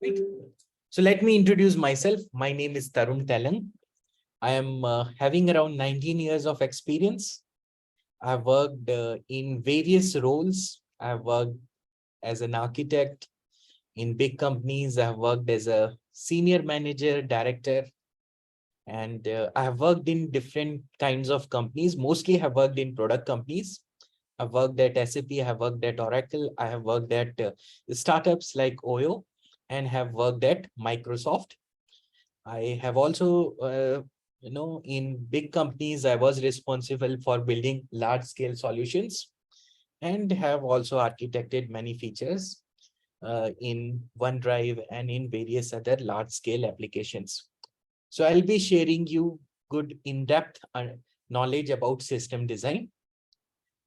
Right. So let me introduce myself. My name is Tarun Telang. I am having around 19 years of experience. I've worked in various roles. I've worked as an architect in big companies. I've worked as a senior manager, director, and I have worked in different kinds of companies. Mostly have worked in product companies. I've worked at SAP, I have worked at Oracle, I have worked at startups like Oyo, and have worked at Microsoft. I have also, in big companies, I was responsible for building large scale solutions and have also architected many features in OneDrive and in various other large scale applications. So I'll be sharing you good in-depth knowledge about system design.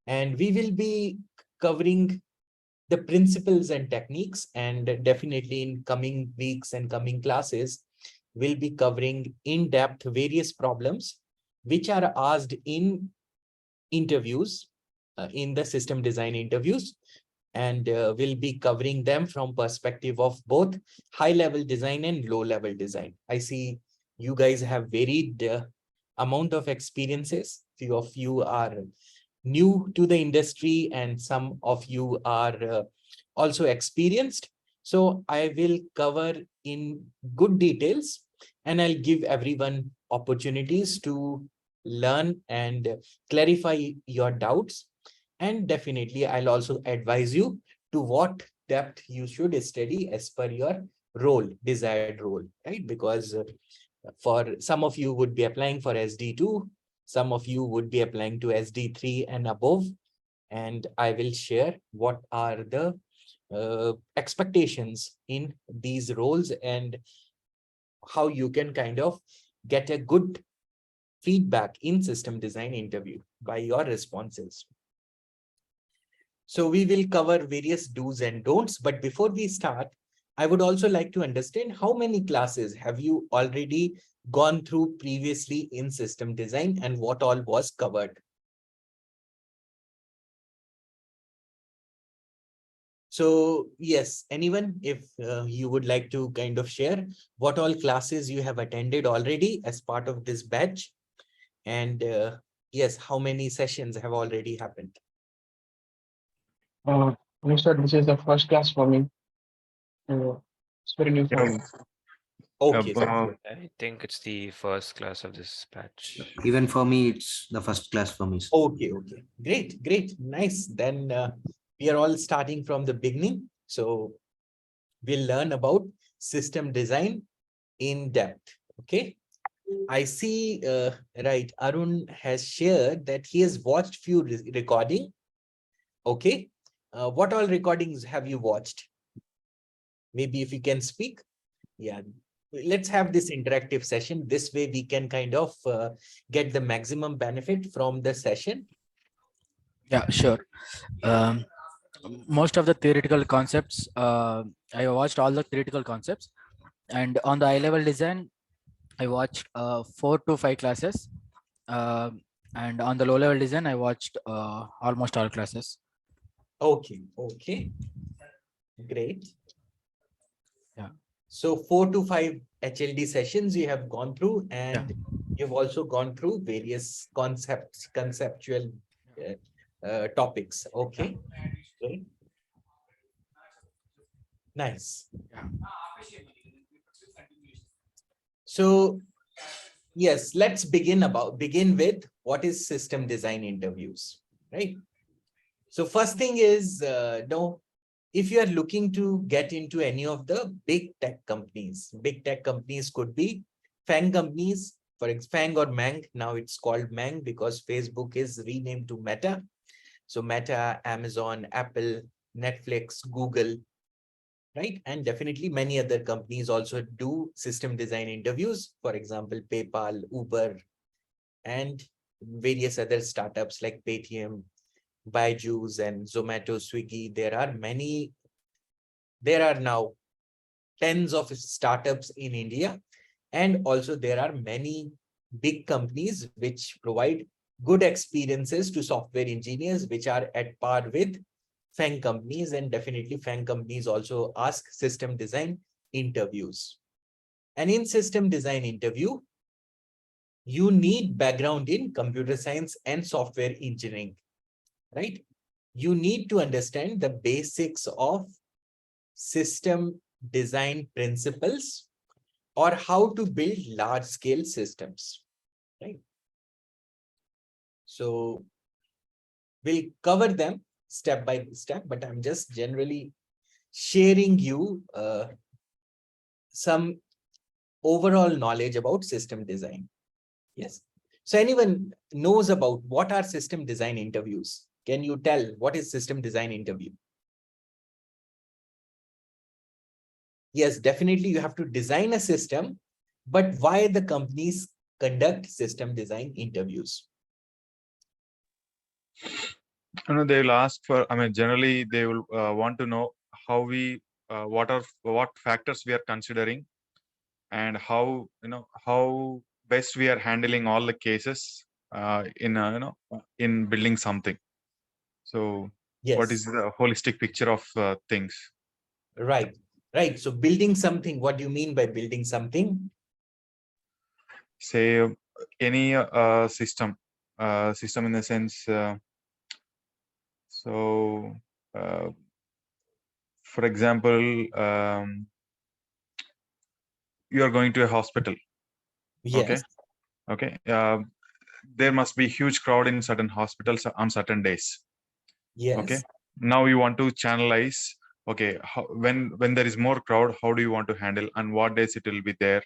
And we will be covering the principles and techniques, and definitely in coming weeks and coming classes, we'll be covering in depth various problems which are asked in interviews, in the system design interviews, and we'll be covering them from perspective of both high level design and low level design. I see you guys have varied amount of experiences. Few of you are new to the industry and some of you are also experienced. So I will cover in good details and I'll give everyone opportunities to learn and clarify your doubts. And definitely I'll also advise you to what depth you should study as per your role, desired role, right? Because for some of you would be applying for SD2, some of you would be applying to SD3 and above, and I will share what are the expectations in these roles and how you can kind of get a good feedback in system design interview by your responses. So we will cover various do's and don'ts, but before we start, I would also like to understand how many classes have you already gone through previously in system design and what all was covered. So yes, anyone, if you would like to kind of share what all classes you have attended already as part of this batch, and yes, how many sessions have already happened? Sir, this is the first class for me. It's very new for me. Okay, so I think it's the first class of this batch. Even for me, it's the first class for me. okay, great, nice. Then we are all starting from the beginning. So we'll learn about system design in depth. Okay. I see, right, Arun has shared that he has watched few recording. Okay. What all recordings have you watched? Maybe if you can speak. Yeah. Let's have this interactive session. This way we can kind of get the maximum benefit from the session. Yeah, sure. Most of the theoretical concepts, I watched all the theoretical concepts, and on the high level design, I watched 4 to 5 classes, and on the low level design, I watched almost all classes. Okay, great. Yeah. So 4 to 5 HLD sessions you have gone through, and you've also gone through various conceptual topics. Okay, great. Nice. So yes, let's begin with what is system design interviews, right? So first thing is, if you are looking to get into any of the big tech companies could be FANG companies, for example, FANG or MANG. Now it's called MANG because Facebook is renamed to Meta. So Meta, Amazon, Apple, Netflix, Google, right? And definitely many other companies also do system design interviews. For example, PayPal, Uber, and various other startups like Paytm, Byju's and Zomato, Swiggy. There are now tens of startups in India. And also there are many big companies which provide good experiences to software engineers, which are at par with FANG companies. And definitely FANG companies also ask system design interviews. And in system design interview, you need background in computer science and software engineering, right? You need to understand the basics of system design principles or how to build large scale systems, right? So we'll cover them step by step, but I'm just generally sharing you some overall knowledge about system design. Yes. So anyone knows about what are system design interviews? Can you tell what is system design interview? Yes, definitely you have to design a system, but why the companies conduct system design interviews? They will ask for, generally they will want to know how we, what factors we are considering, and how, how best we are handling all the cases in building something. So what is Yes, the holistic picture of things? right. Right. So building something, what do you mean by building something? Say any system in the sense, for example, you are going to a hospital. Yes. Okay. There must be huge crowd in certain hospitals on certain days. Yes. Okay. Now you want to channelize. Okay. When there is more crowd, how do you want to handle, and what days it will be there?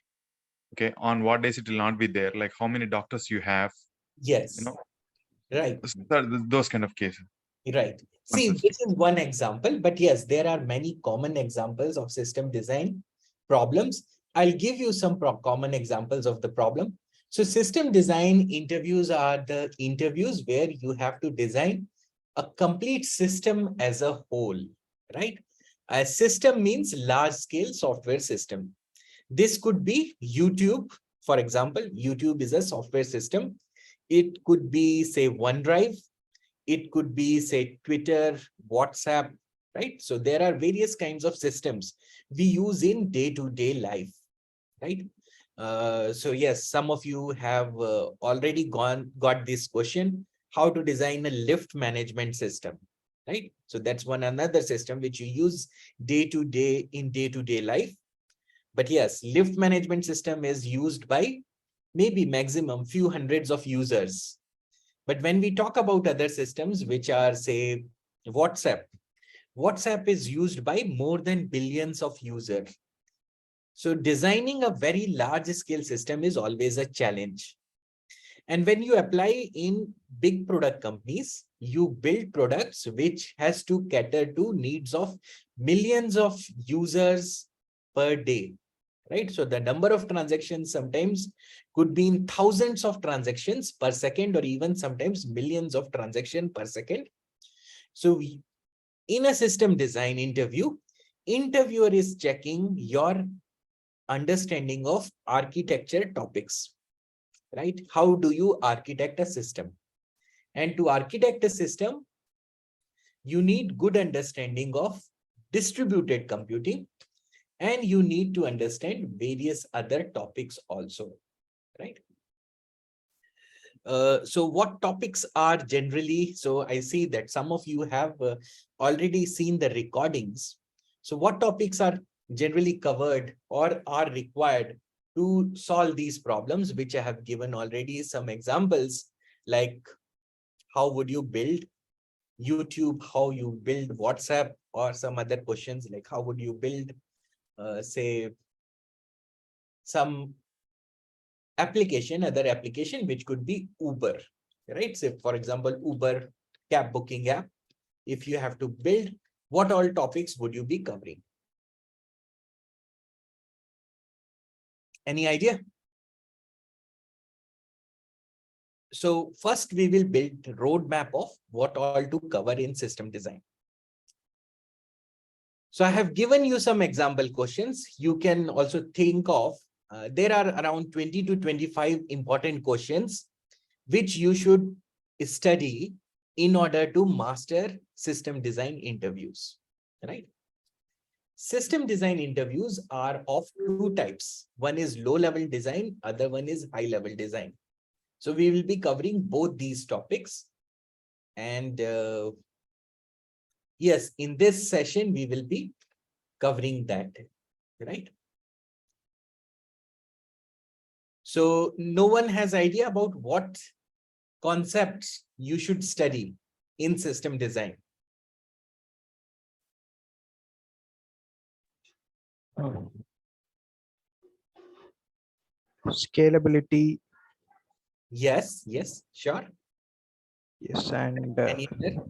Okay. On what days it will not be there? Like how many doctors you have? Yes. Right. Those kind of cases. Right. See, this is one example, but yes, there are many common examples of system design problems. I'll give you some common examples of the problem. So system design interviews are the interviews where you have to design a complete system as a whole, right? A system means large scale software system. This could be YouTube. For example, YouTube is a software system. It could be, say, OneDrive. It could be, say, Twitter, WhatsApp, right? So there are various kinds of systems we use in day-to-day life, right? So yes, some of you have already got this question, how to design a lift management system, right? So that's another system which you use day-to-day in day-to-day life. But yes, lift management system is used by maybe maximum few hundreds of users. But when we talk about other systems, which are, say, WhatsApp is used by more than billions of users. So designing a very large scale system is always a challenge. And when you apply in big product companies, you build products which has to cater to needs of millions of users per day, right? So the number of transactions sometimes could be in thousands of transactions per second, or even sometimes millions of transactions per second. So in a system design interview, interviewer is checking your understanding of architecture topics, right? How do you architect a system? And to architect a system, you need good understanding of distributed computing, and you need to understand various other topics also, right? So what topics are generally, so I see that some of you have already seen the recordings. So what topics are generally covered or are required to solve these problems, which I have given already some examples, like how would you build YouTube, how you build WhatsApp, or some other questions like how would you build, say, some other application, which could be Uber, right? Say, for example, Uber cab booking app. If you have to build, what all topics would you be covering? Any idea? So first we will build a roadmap of what all to cover in system design. So I have given you some example questions. You can also think of, there are around 20 to 25 important questions which you should study in order to master system design interviews, right? System design interviews are of two types. One is low-level design, other one is high-level design. So we will be covering both these topics. And yes, in this session, we will be covering that, right? So no one has idea about what concepts you should study in system design. Scalability, Yes, yes, sure. yes, and Any other?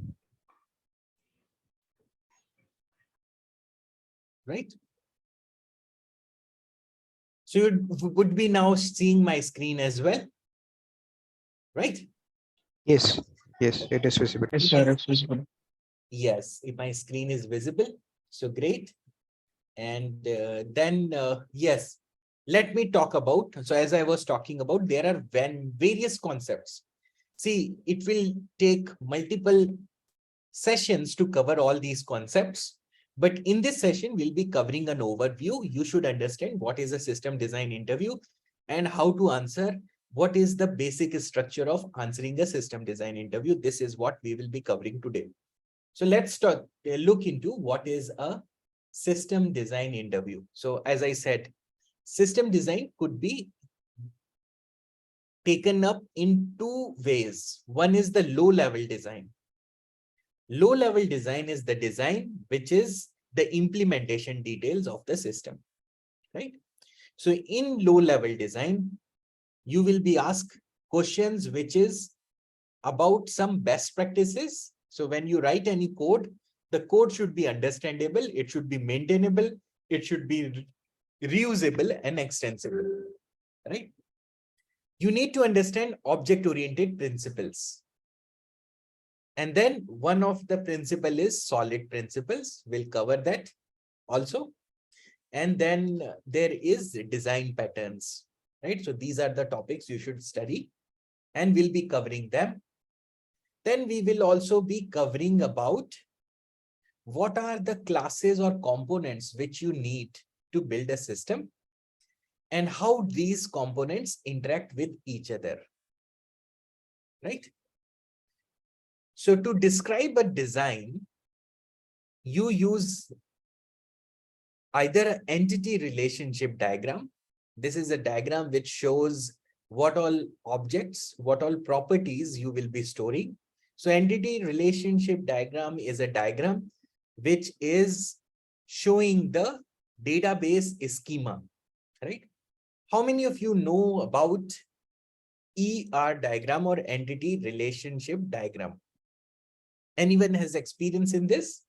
Right? So you would be now seeing my screen as well, right? yes, yes, it is visible. Yes, sir, it's visible. Yes, if my screen is visible, so great. And then, yes, let me talk about, so as I was talking about, there are various concepts. See, it will take multiple sessions to cover all these concepts. But in this session, we'll be covering an overview. You should understand what is a system design interview and how to answer. What is the basic structure of answering a system design interview? This is what we will be covering today. So let's start, look into what is a system design interview. So as I said, system design could be taken up in two ways. One is the low level design. Low level design is the design which is the implementation details of the system, right? So in low level design, you will be asked questions which is about some best practices. So when you write any code, the code should be understandable, it should be maintainable, it should be reusable and extensible, right? You need to understand object-oriented principles. And then one of the principle is solid principles. We'll cover that also. And then there is design patterns, right? So these are the topics you should study and we'll be covering them. Then we will also be covering about what are the classes or components which you need to build a system and how these components interact with each other, right? So to describe a design, you use either an entity relationship diagram. This is a diagram which shows what all objects, what all properties you will be storing. So entity relationship diagram is a diagram which is showing the database schema, right? How many of you know about ER diagram or entity relationship diagram? Anyone has experience in this?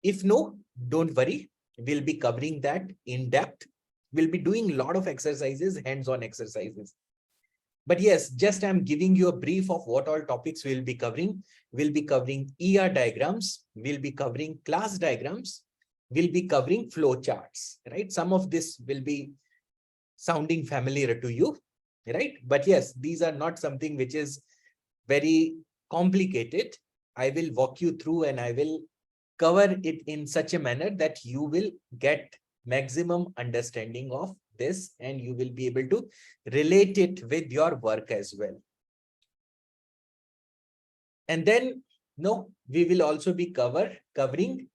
If no, don't worry. We'll be covering that in depth. We'll be doing a lot of exercises, hands-on exercises. But yes, just I'm giving you a brief of what all topics we'll be covering. We'll be covering ER diagrams. We'll be covering class diagrams. We'll be covering flow charts, right? Some of this will be sounding familiar to you, right? But yes, these are not something which is very complicated. I will walk you through and I will cover it in such a manner that you will get maximum understanding of this and you will be able to relate it with your work as well. And then, no, we will also be covering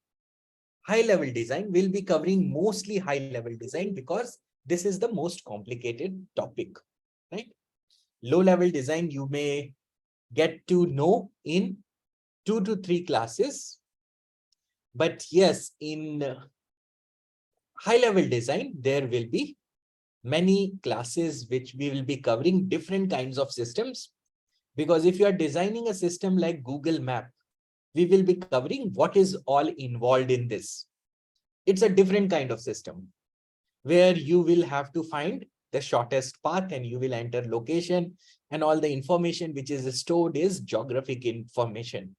high-level design. We'll be covering mostly high-level design because this is the most complicated topic, right? Low-level design, you may get to know in 2 to 3 classes. But yes, in high-level design, there will be many classes which we will be covering different kinds of systems. Because if you are designing a system like Google Map, we will be covering what is all involved in this. It's a different kind of system where you will have to find the shortest path and you will enter location and all the information which is stored is geographic information.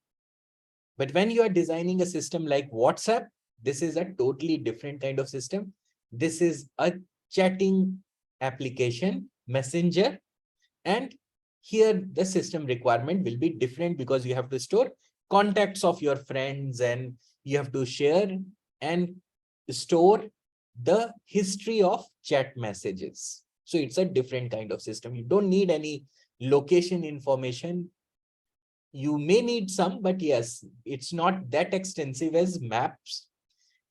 But when you are designing a system like WhatsApp, this is a totally different kind of system. This is a chatting application, messenger, and here the system requirement will be different because you have to store contacts of your friends, and you have to share and store the history of chat messages. So it's a different kind of system. You don't need any location information. You may need some, but yes, it's not that extensive as maps.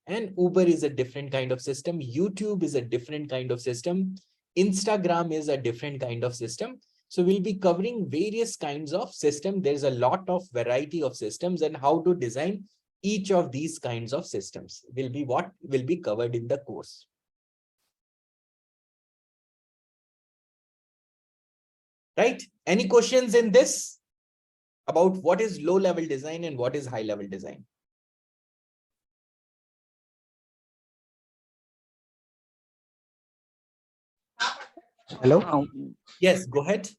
And Uber is a different kind of system. YouTube is a different kind of system. Instagram is a different kind of system. So we'll be covering various kinds of system. There's a lot of variety of systems, and how to design each of these kinds of systems will be what will be covered in the course. Right? Any questions in this about what is low level design and what is high level design? Hello. Yes, go ahead.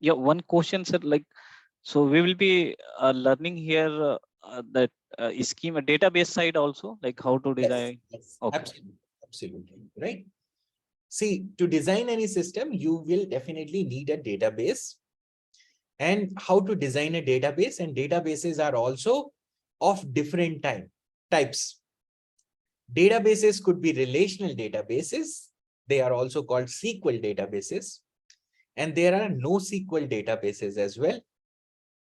Yeah, one question, sir. Like, so we will be learning here that schema database side also, like how to design. Yes, Okay. absolutely, absolutely, right. See, to design any system, you will definitely need a database. And how to design a database, and databases are also of different types. Databases could be relational databases. They are also called SQL databases. And there are NoSQL databases as well,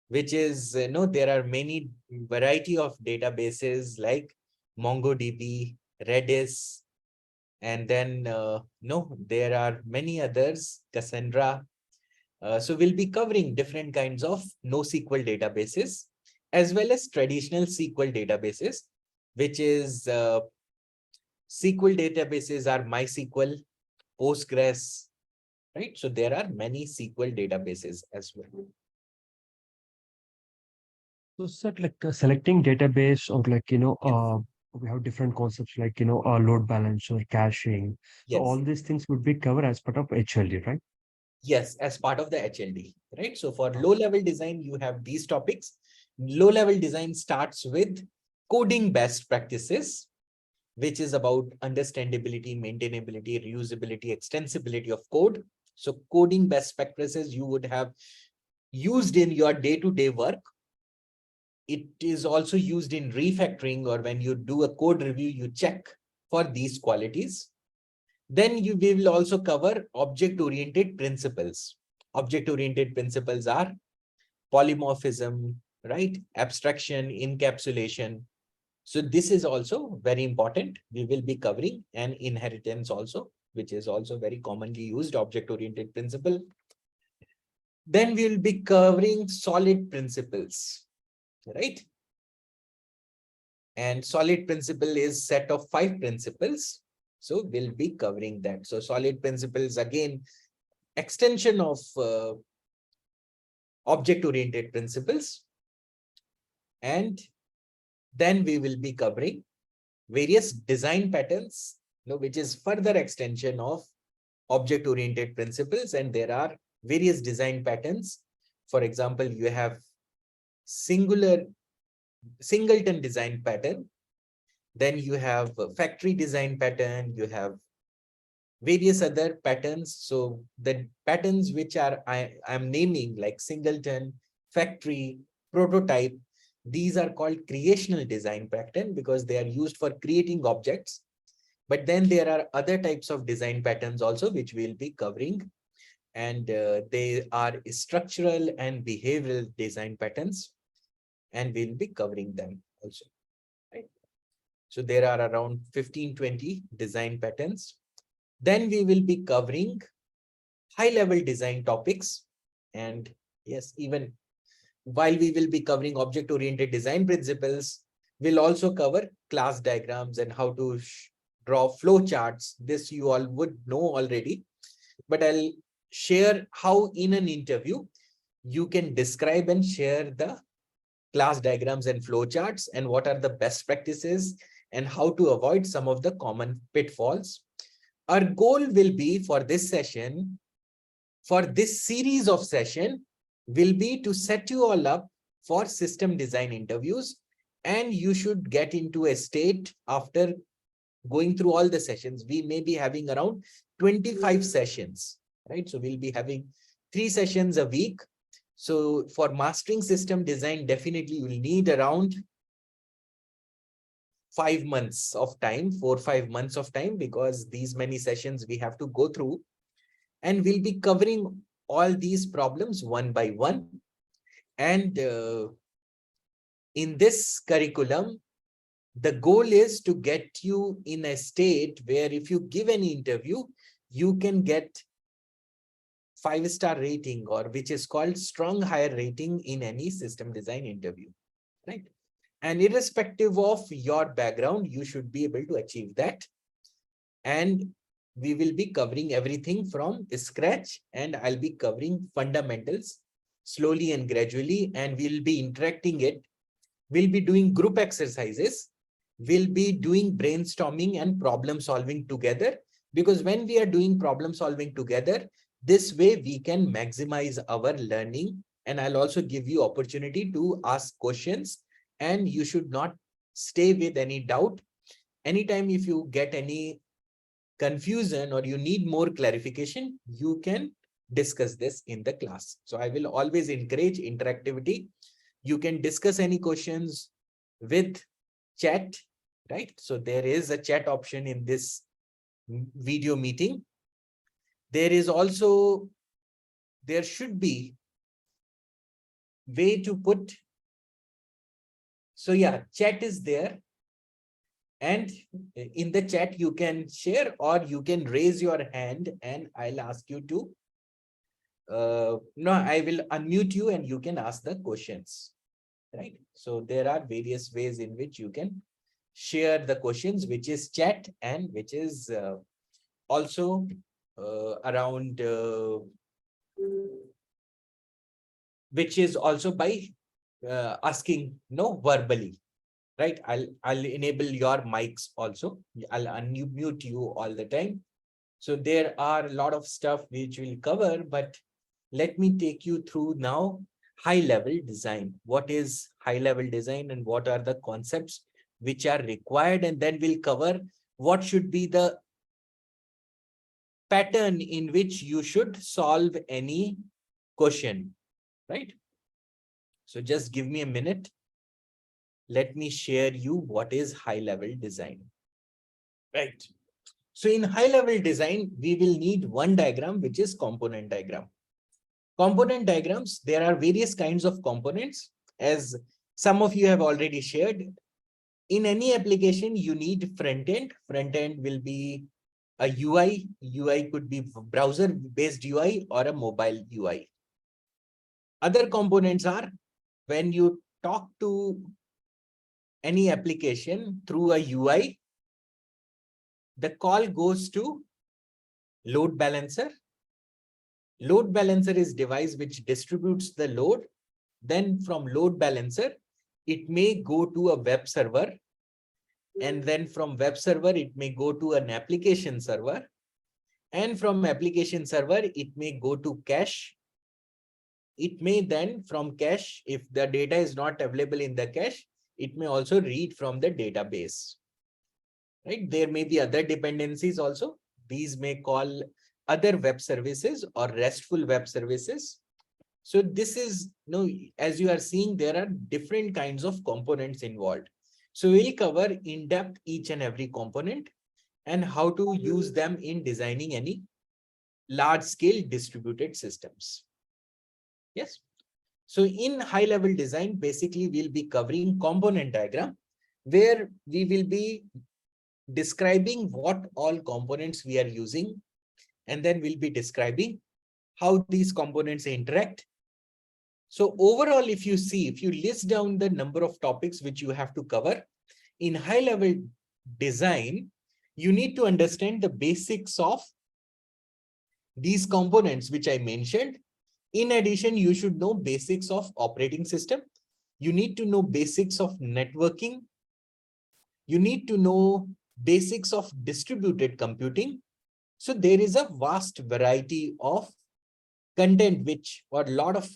which is, there are many variety of databases like MongoDB, Redis, and then, there are many others, Cassandra. So we'll be covering different kinds of NoSQL databases, as well as traditional SQL databases, which is SQL databases are MySQL, Postgres, right? So there are many SQL databases as well. So, sir, like selecting database or like, Yes. we have different concepts like, load balancer, caching. So Yes. all these things would be covered as part of HLD, right? Yes, as part of the HLD, right? So for low level design, you have these topics. Low level design starts with coding best practices, which is about understandability, maintainability, reusability, extensibility of code. So coding best practices you would have used in your day-to-day work. It is also used in refactoring, or when you do a code review, you check for these qualities. Then we will also cover object-oriented principles. Object-oriented principles are polymorphism, right? Abstraction, encapsulation. So this is also very important. We will be covering an inheritance also, which is also very commonly used object-oriented principle. Then we will be covering solid principles, right? And solid principle is set of 5 principles. So we'll be covering that. So solid principles, again, extension of object-oriented principles. And then we will be covering various design patterns, which is further extension of object-oriented principles. And there are various design patterns. For example, you have singleton design pattern. Then you have a factory design pattern. You have various other patterns. So the patterns which I'm naming, like singleton, factory, prototype, these are called creational design pattern because they are used for creating objects. But then there are other types of design patterns also, which we'll be covering. And they are structural and behavioral design patterns. And we'll be covering them also, right? So there are around 15-20 design patterns. Then we will be covering high-level design topics. And yes, even while we will be covering object-oriented design principles, we'll also cover class diagrams and how to draw flow charts. This you all would know already, but I'll share how in an interview you can describe and share the class diagrams and flow charts, and what are the best practices and how to avoid some of the common pitfalls. Our goal will be for this session, for this series of session, will be to set you all up for system design interviews. And you should get into a state after going through all the sessions. We may be having around 25 sessions, right? So we'll be having 3 sessions a week. So for mastering system design, definitely you will need around 5 months of time, 4-5 months of time, because these many sessions we have to go through, and we'll be covering all these problems one by one. And in this curriculum, the goal is to get you in a state where if you give an interview, you can get 5-star rating, or which is called strong higher rating in any system design interview, right? And irrespective of your background, you should be able to achieve that. And we will be covering everything from scratch, and I'll be covering fundamentals slowly and gradually, and we'll be interacting it. We'll be doing group exercises. We'll be doing brainstorming and problem solving together, because when we are doing problem solving together, this way we can maximize our learning. And I'll also give you opportunity to ask questions, and you should not stay with any doubt. Anytime if you get any confusion or you need more clarification, you can discuss this in the class. So I will always encourage interactivity. You can discuss any questions with chat, right? So there is a chat option in this video meeting. There should be way to put. So yeah, chat is there. And in the chat, you can share or you can raise your hand and I'll ask you to. No, I will unmute you and you can ask the questions, right? So there are various ways in which you can share the questions, which is chat and which is also around, which is also by asking verbally. Right, I'll enable your mics also. I'll unmute you all the time. So there are a lot of stuff which we'll cover, but let me take you through now high-level design. What is high-level design and what are the concepts which are required? And then we'll cover what should be the pattern in which you should solve any question, right? So just give me a minute. Let me share you what is high-level design, right? So in high-level design, we will need one diagram, which is component diagram. Component diagrams, there are various kinds of components, as some of you have already shared. In any application, you need front end. Front end will be a UI. UI could be browser-based UI or a mobile UI. Other components are when you talk to any application through a UI, the call goes to load balancer. Load balancer is device which distributes the load. Then from load balancer, it may go to a web server. And then from web server, it may go to an application server. And from application server, it may go to cache. It may then from cache, if the data is not available in the cache, it may also read from the database. Right? There may be other dependencies also. These may call other web services or RESTful web services. So this is, as you are seeing, there are different kinds of components involved. So we'll cover in depth each and every component and how to use them in designing any large scale distributed systems. Yes. So in high level design, basically we'll be covering component diagram, where we will be describing what all components we are using, and then we'll be describing how these components interact. So overall, if you list down the number of topics which you have to cover in high level design, you need to understand the basics of these components which I mentioned. In addition, you should know basics of operating system. You need to know basics of networking. You need to know basics of distributed computing. So there is a vast variety of content, or a lot of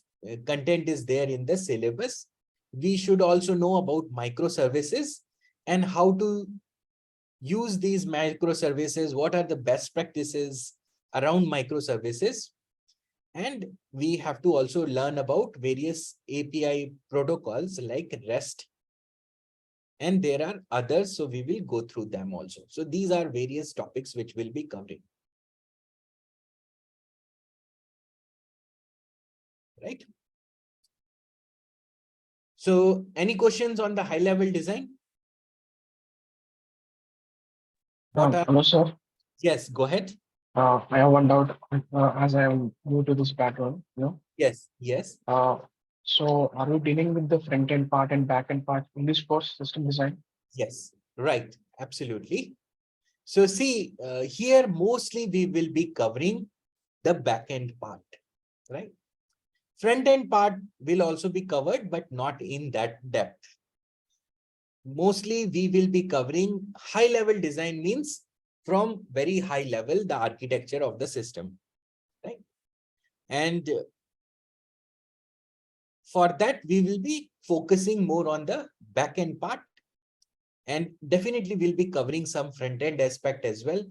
content is there in the syllabus. We should also know about microservices and how to use these microservices. What are the best practices around microservices? And we have to also learn about various API protocols like REST. And there are others, so we will go through them also. So these are various topics which we'll be covering. Right? So any questions on the high level design? What are, Hello, sir. yes, go ahead. I have one doubt as I am new to this background. Yes, yes. So are we dealing with the front end part and back end part in this course, system design? Yes, right. Absolutely. So see, here mostly we will be covering the backend part, right? Front end part will also be covered, but not in that depth. Mostly we will be covering high level design, means from very high level, the architecture of the system, right? And for that, we will be focusing more on the backend part. And definitely we'll be covering some front-end aspect as well,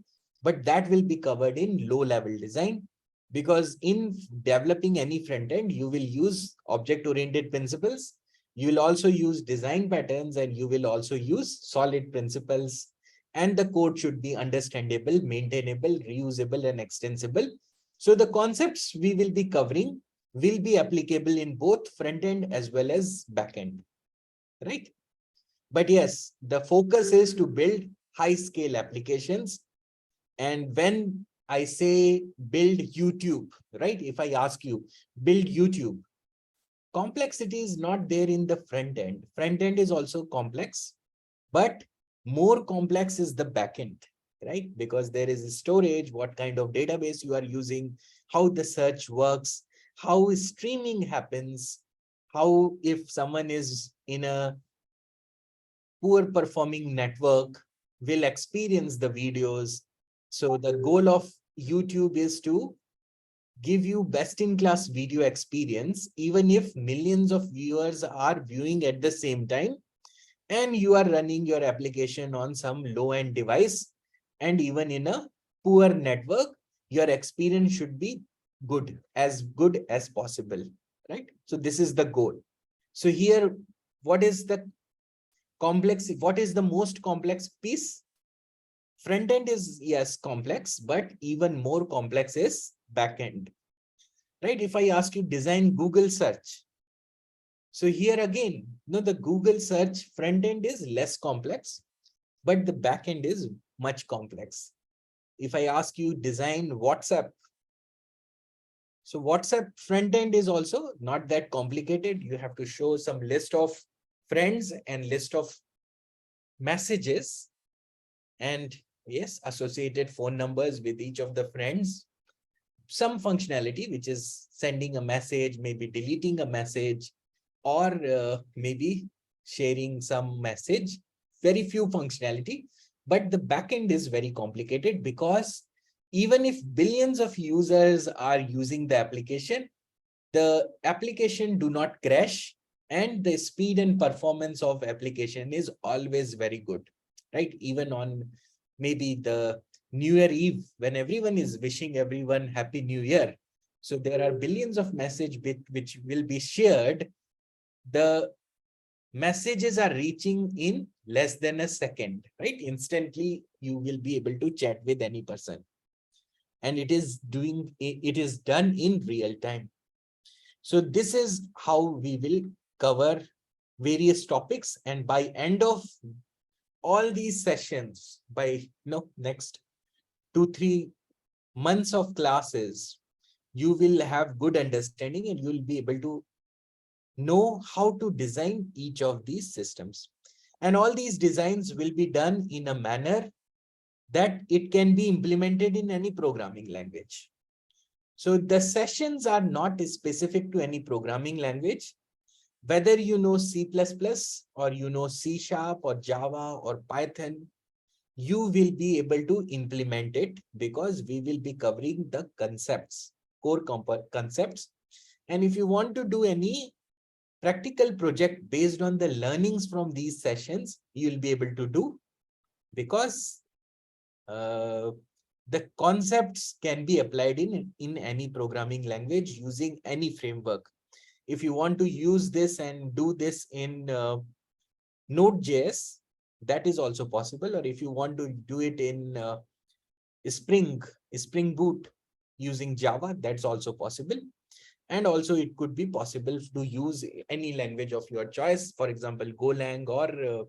but that will be covered in low-level design, because in developing any front-end, you will use object-oriented principles. You will also use design patterns, and you will also use solid principles. And the code should be understandable, maintainable, reusable, and extensible. So the concepts we will be covering will be applicable in both front-end as well as back-end, right? But yes, the focus is to build high scale applications. And when I say build YouTube, right? If I ask you, build YouTube, complexity is not there in the front end. Front end is also complex, but more complex is the back end, right? Because there is storage, what kind of database you are using, how the search works, how streaming happens, how if someone is in a poor performing network will experience the videos. So the goal of YouTube is to give you best in class video experience, even if millions of viewers are viewing at the same time, and you are running your application on some low end device, and even in a poor network, your experience should be good as possible, right? So this is the goal. So here, what is the complex? What is the most complex piece? Front end is, yes, complex, but even more complex is back end, right? If I ask you design Google search, so here again, no, the Google search front end is less complex, but the back end is much complex. If I ask you design WhatsApp, so WhatsApp front end is also not that complicated. You have to show some list of friends and list of messages, and yes, associated phone numbers with each of the friends, some functionality, which is sending a message, maybe deleting a message, or maybe sharing some message, very few functionality. But the backend is very complicated, because even if billions of users are using the application do not crash, and the speed and performance of application is always very good, right? Even on maybe the New Year Eve, when everyone is wishing everyone Happy New Year. So there are billions of messages which will be shared. The messages are reaching in less than a second, right? Instantly, you will be able to chat with any person. And it is done in real time. So this is how we will cover various topics. And by end of all these sessions, by next 2-3 months of classes, you will have good understanding, and you will be able to know how to design each of these systems. And all these designs will be done in a manner that it can be implemented in any programming language. So the sessions are not specific to any programming language. Whether you know C++ or you know C# or Java or Python, you will be able to implement it, because we will be covering the concepts, core concepts. And if you want to do any practical project based on the learnings from these sessions, you'll be able to do, because The concepts can be applied in any programming language using any framework. If you want to use this and do this in Node.js, that is also possible. Or if you want to do it in Spring Boot using Java, that's also possible. And also it could be possible to use any language of your choice, for example, Golang or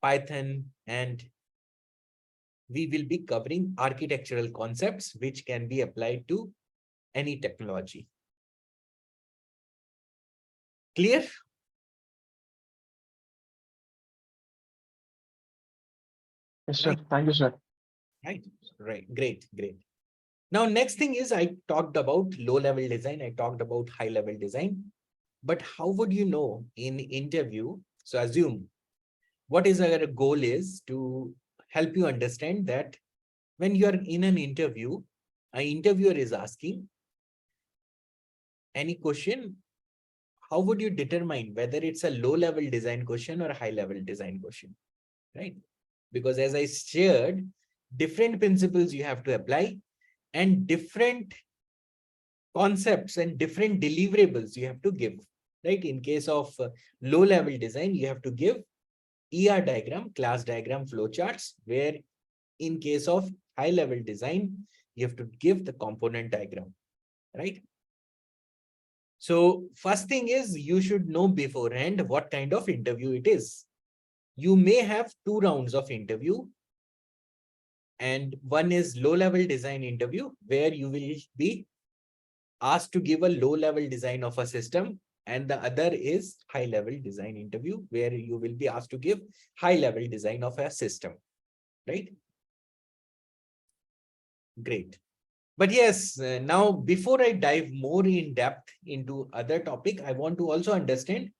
Python. And we will be covering architectural concepts which can be applied to any technology. Clear? Yes, sir. Thank you, sir. Right. Great. Now, next thing is I talked about low-level design. I talked about high-level design. But how would you know in interview? So assume what is our goal is to help you understand that when you are in an interview, an interviewer is asking any question. How would you determine whether it's a low-level design question or a high-level design question, right? Because as I shared, different principles you have to apply and different concepts and different deliverables you have to give, right? In case of low-level design, you have to give ER diagram, class diagram, flowcharts, where in case of high-level design, you have to give the component diagram, right? So first thing is you should know beforehand what kind of interview it is. You may have 2 rounds of interview, and one is low-level design interview where you will be asked to give a low-level design of a system, and the other is high-level design interview where you will be asked to give high-level design of a system, right? Great. But yes, now before I dive more in depth into other topic, I want to also understand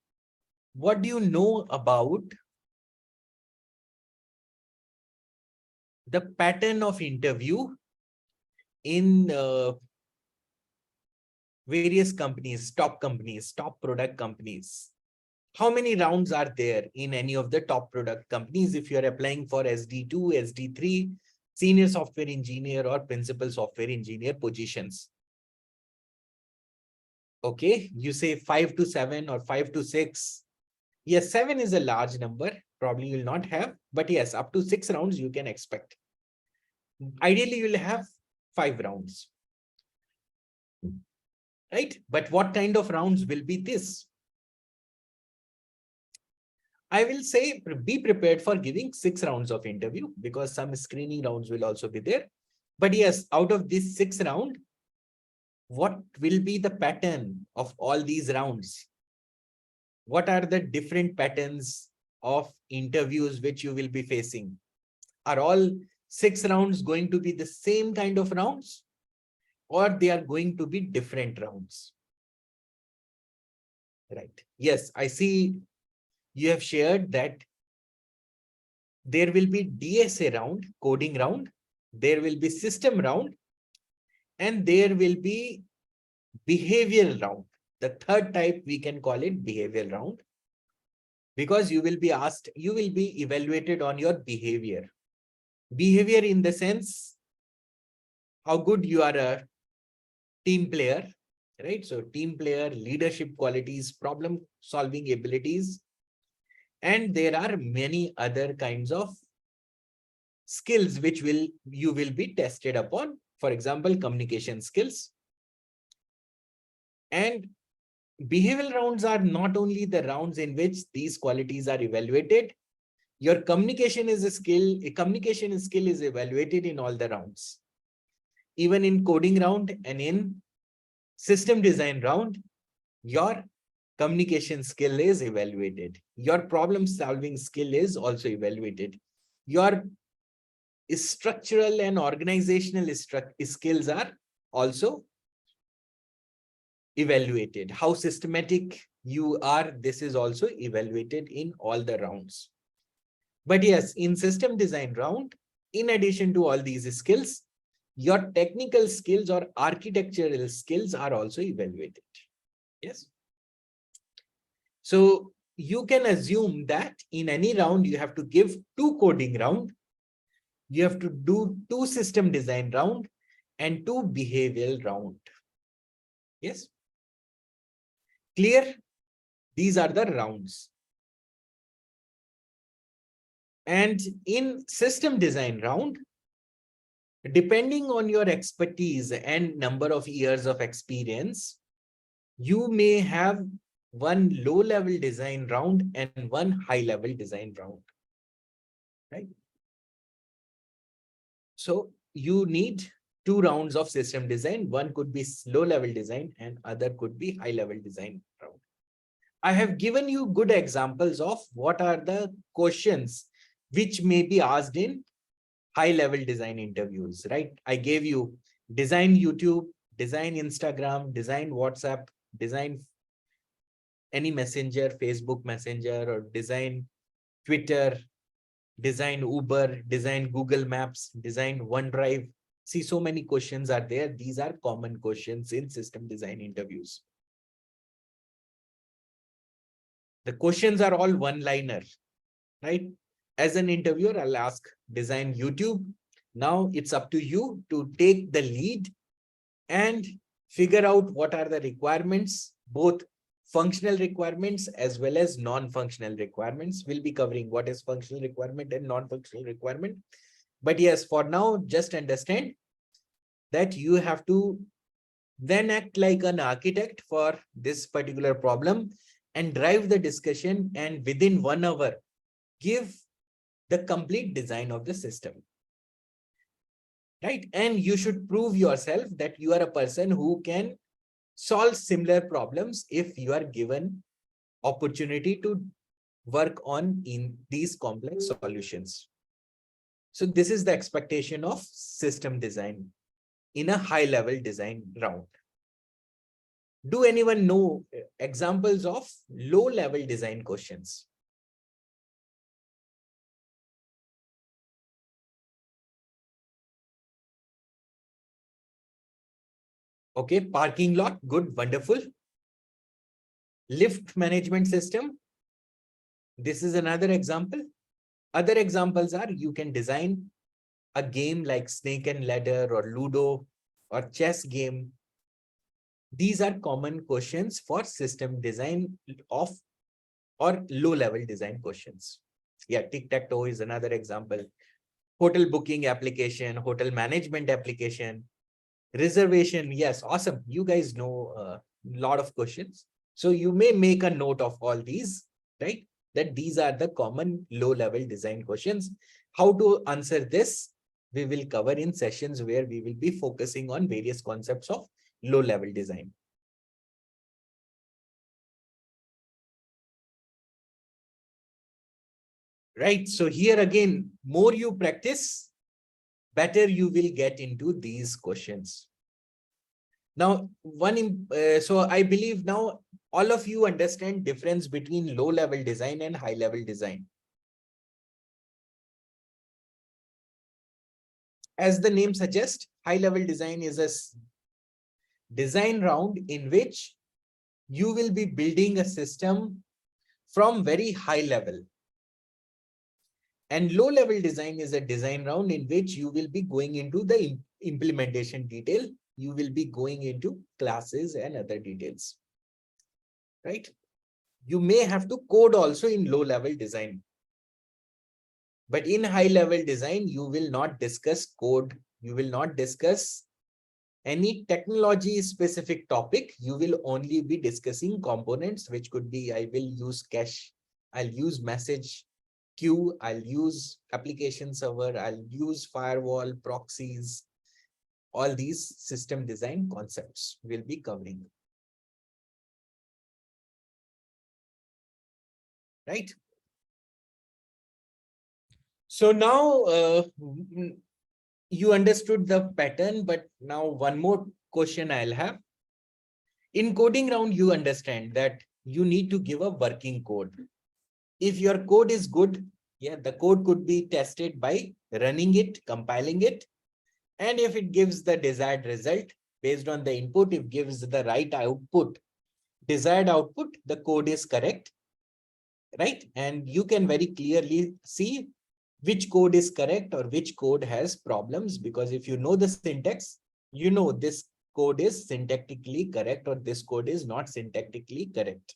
what do you know about the pattern of interview in various companies, top product companies. How many rounds are there in any of the top product companies if you're applying for SD2, SD3, senior software engineer or principal software engineer positions? Okay, you say 5 to 7 or 5 to 6. Yes, 7 is a large number. Probably you will not have, but yes, up to 6 rounds you can expect. Ideally, you will have 5 rounds. Right? But what kind of rounds will be this? I will say be prepared for giving 6 rounds of interview because some screening rounds will also be there. But yes, out of this 6 round, what will be the pattern of all these rounds? What are the different patterns of interviews which you will be facing? Are all 6 rounds going to be the same kind of rounds, or they are going to be different rounds? Right. Yes, I see you have shared that there will be DSA round, coding round, there will be system round, and there will be behavioral round. The third type, we can call it behavioral round, because you will be asked, you will be evaluated on your behavior. Behavior in the sense, how good you are a team player, right? So team player, leadership qualities, problem solving abilities, and there are many other kinds of skills which you will be tested upon. For example, communication skills. And behavioral rounds are not only the rounds in which these qualities are evaluated. Your communication is a skill. A communication skill is evaluated in all the rounds. Even in coding round and in system design round, your communication skill is evaluated. Your problem solving skill is also evaluated. Your structural and organizational skills are also evaluated. How systematic you are, this is also evaluated in all the rounds. But yes, in system design round, in addition to all these skills, your technical skills or architectural skills are also evaluated. Yes. So you can assume that in any round, you have to give 2 coding round You have to do 2 system design round and 2 behavioral round. Yes. Clear? These are the rounds. And in system design round, depending on your expertise and number of years of experience, you may have one low-level design round and one high-level design round, right? So you need 2 rounds of system design. One could be low-level design and other could be high-level design round. I have given you good examples of what are the questions which may be asked in high-level design interviews, right? I gave you design YouTube, design Instagram, design WhatsApp, design any messenger, Facebook Messenger, or design Twitter, design Uber, design Google Maps, design OneDrive. See, so many questions are there. These are common questions in system design interviews. The questions are all one-liner, right? As an interviewer, I'll ask design YouTube. Now it's up to you to take the lead and figure out what are the requirements, both functional requirements as well as non-functional requirements. We'll be covering what is functional requirement and non-functional requirement. But yes, for now, just understand that you have to then act like an architect for this particular problem and drive the discussion, and within 1 hour, give the complete design of the system. Right? And you should prove yourself that you are a person who can solve similar problems if you are given opportunity to work on in these complex solutions. So this is the expectation of system design in a high-level design round. Do anyone know examples of low-level design questions? Okay, parking lot, good, wonderful. Lift management system. This is another example. Other examples are you can design a game like Snake and Ladder or Ludo or chess game. These are common questions for system design of or low-level design questions. Yeah, tic-tac-toe is another example. Hotel booking application, hotel management application, reservation. Yes, awesome. You guys know a lot of questions. So you may make a note of all these, right? That these are the common low-level design questions. How to answer this, we will cover in sessions where we will be focusing on various concepts of low-level design. Right. So here again, more you practice, better you will get into these questions. Now, so I believe now all of you understand difference between low-level design and high-level design. As the name suggests, high-level design is a design round in which you will be building a system from very high level. And low-level design is a design round in which you will be going into the implementation detail. You will be going into classes and other details, right? You may have to code also in low-level design. But in high-level design, you will not discuss code. You will not discuss any technology-specific topic. You will only be discussing components, which could be, I will use cache, I'll use message queue, I'll use application server, I'll use firewall, proxies. All these system design concepts will be covering. Right? So now you understood the pattern, but now one more question I'll have. In coding round, you understand that you need to give a working code. If your code is good, yeah, the code could be tested by running it, compiling it. And if it gives the desired result based on the input, if it gives the right output, desired output, the code is correct, right? And you can very clearly see which code is correct or which code has problems, because if you know the syntax, you know this code is syntactically correct or this code is not syntactically correct.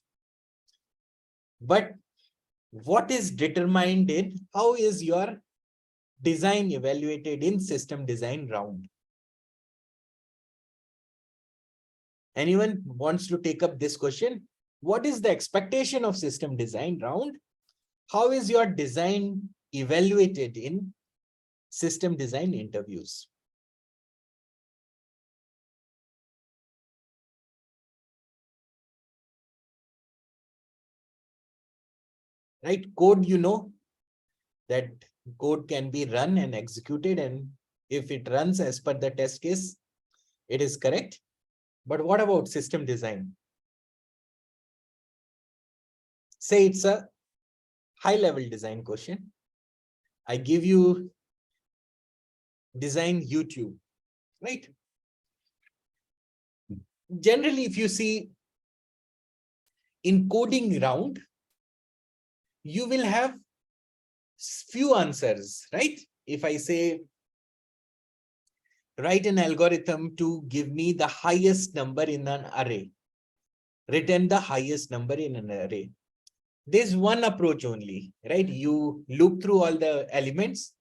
But what is determined in how is your design evaluated in system design round? Anyone wants to take up this question? What is the expectation of system design round? How is your design evaluated in system design interviews? Right? Code, you know that code can be run and executed, and if it runs as per the test case, it is correct. But what about system design? Say it's a high level design question. I give you design YouTube, right? Generally, if you see in coding round, you will have few answers, right? If I say, write an algorithm to give me the highest number in an array, return the highest number in an array. There's one approach only, right? You loop through all the elements,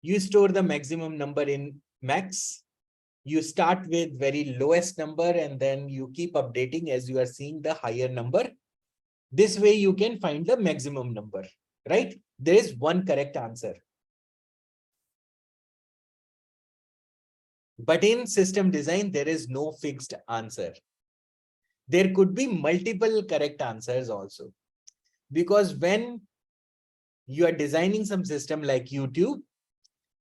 you store the maximum number in max, you start with very lowest number, and then you keep updating as you are seeing the higher number. This way you can find the maximum number, right? There is one correct answer. But in system design, there is no fixed answer. There could be multiple correct answers also. Because when you are designing some system like YouTube,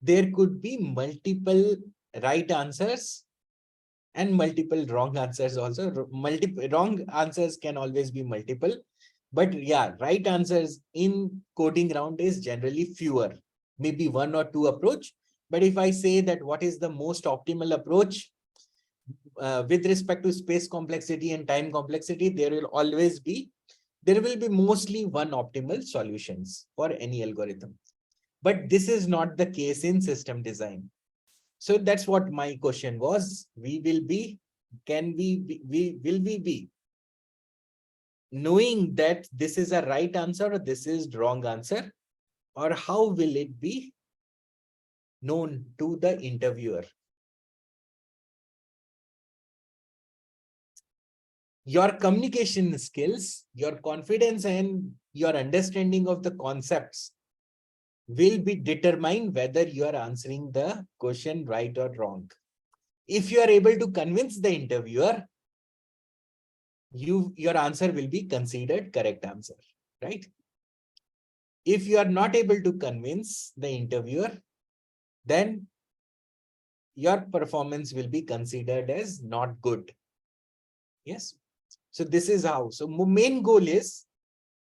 there could be multiple right answers and multiple wrong answers also. Multiple wrong answers can always be multiple. But yeah, right answers in coding round is generally fewer, maybe one or two approach. But if I say that what is the most optimal approach with respect to space complexity and time complexity, there will be mostly one optimal solutions for any algorithm. But this is not the case in system design. So that's what my question was. Will we be knowing that this is a right answer or this is wrong answer, or how will it be known to the interviewer? Your communication skills, your confidence, and your understanding of the concepts will be determined whether you are answering the question right or wrong. If you are able to convince the interviewer, your answer will be considered correct answer, right? If you are not able to convince the interviewer, then your performance will be considered as not good. Yes. So this is how. So main goal is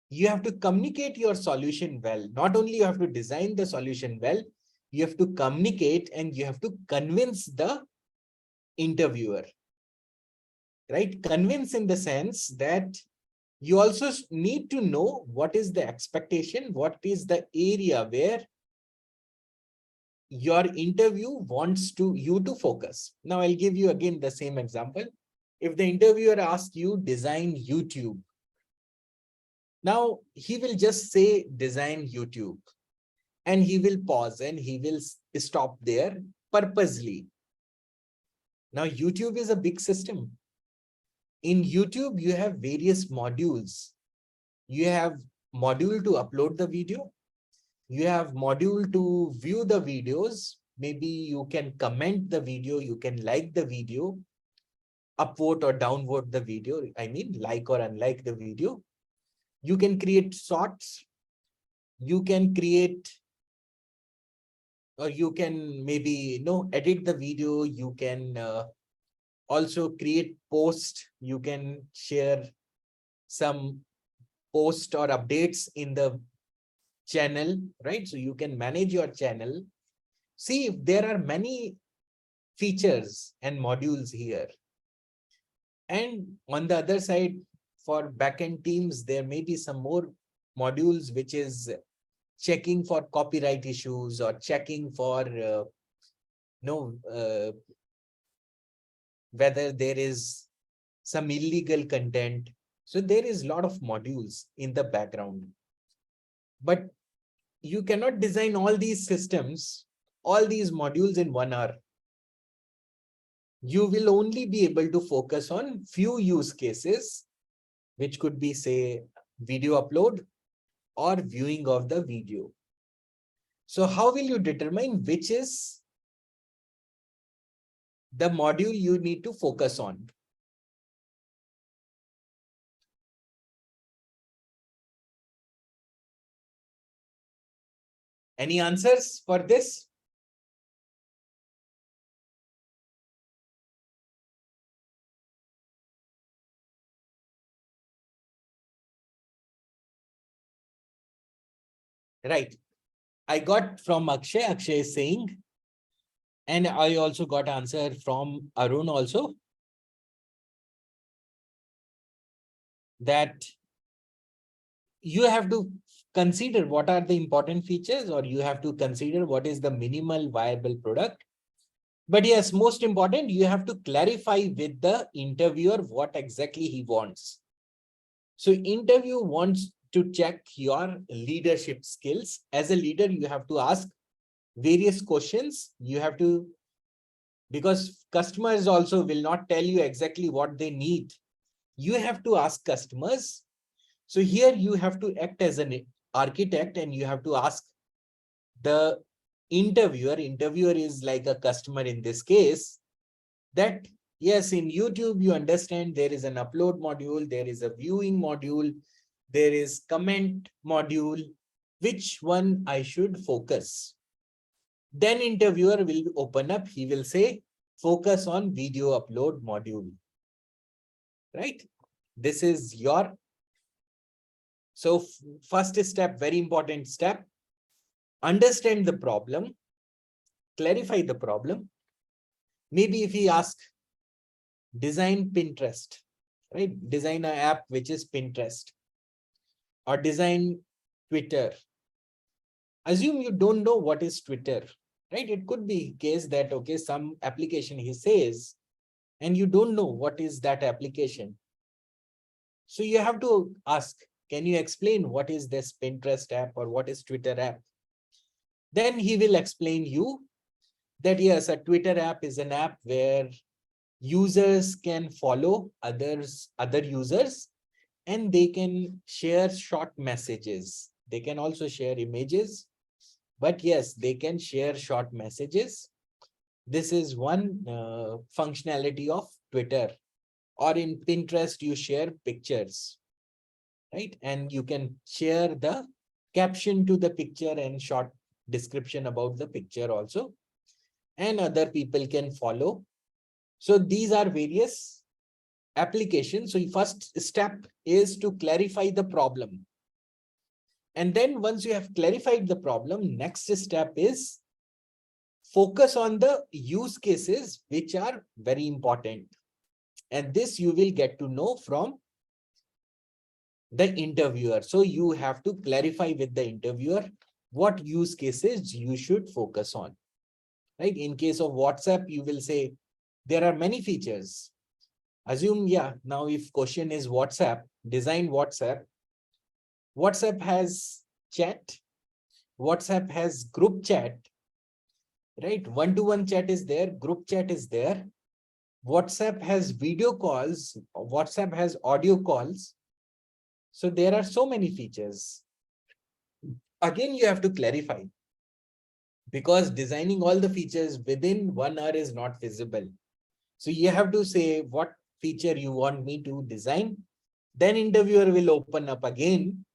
you have to communicate your solution well. Not only you have to design the solution well, you have to communicate and you have to convince the interviewer, right? Convince in the sense that you also need to know what is the expectation, what is the area where your interview wants you to focus. Now I'll give you again the same example. If the interviewer asks you design YouTube, now he will just say design YouTube and he will pause and he will stop there purposely. Now YouTube is a big system. In YouTube, you have various modules. You have module to upload the video. You have module to view the videos. Maybe you can comment the video, you can like the video, upvote or downvote the video. I mean, like or unlike the video. You can create shorts. You can create, or you can maybe edit the video. You can also create post. You can share some post or updates in the channel, right? So you can manage your channel. See, if there are many features and modules here. And on the other side, for backend teams, there may be some more modules, which is checking for copyright issues or checking for whether there is some illegal content. So there is a lot of modules in the background. But you cannot design all these systems, all these modules in 1 hour. You will only be able to focus on few use cases, which could be, say, video upload or viewing of the video. So how will you determine which is the module you need to focus on? Any answers for this? Right. I got from Akshay. Akshay is saying, and I also got answer from Arun also, that you have to consider what are the important features, or you have to consider what is the minimal viable product. But yes, most important, you have to clarify with the interviewer what exactly he wants. So interview wants to check your leadership skills. As a leader, you have to ask various questions. You have to, because customers also will not tell you exactly what they need. You have to ask customers. So here you have to act as an architect, and you have to ask the interviewer. Interviewer is like a customer in this case, that yes, in YouTube, you understand there is an upload module, there is a viewing module, there is comment module, which one I should focus? Then interviewer will open up, he will say, focus on video upload module, right? This is your, so first step, very important step, understand the problem, clarify the problem. Maybe if he asks, design Pinterest, right? Design an app which is Pinterest, or design Twitter. Assume you don't know what is Twitter, right? It could be case that, okay, some application he says, and you don't know what is that application. So you have to ask, can you explain what is this Pinterest app or what is Twitter app? Then he will explain you that yes, a Twitter app is an app where users can follow other users, and they can share short messages. They can also share images, but yes, they can share short messages. This is one functionality of Twitter. Or in Pinterest, you share pictures, right? And you can share the caption to the picture and short description about the picture also, and other people can follow. So these are various applications. So first step is to clarify the problem. And then once you have clarified the problem, next step is focus on the use cases which are very important. And this you will get to know from the interviewer. So you have to clarify with the interviewer what use cases you should focus on, right? In case of WhatsApp, you will say there are many features. Assume, yeah, now if question is WhatsApp, design WhatsApp. WhatsApp has chat. WhatsApp has group chat, right? One-to-one chat is there, group chat is there. WhatsApp has video calls. WhatsApp has audio calls. So there are so many features. Again, you have to clarify, because designing all the features within 1 hour is not feasible. So you have to say what feature you want me to design. Then interviewer will open up again,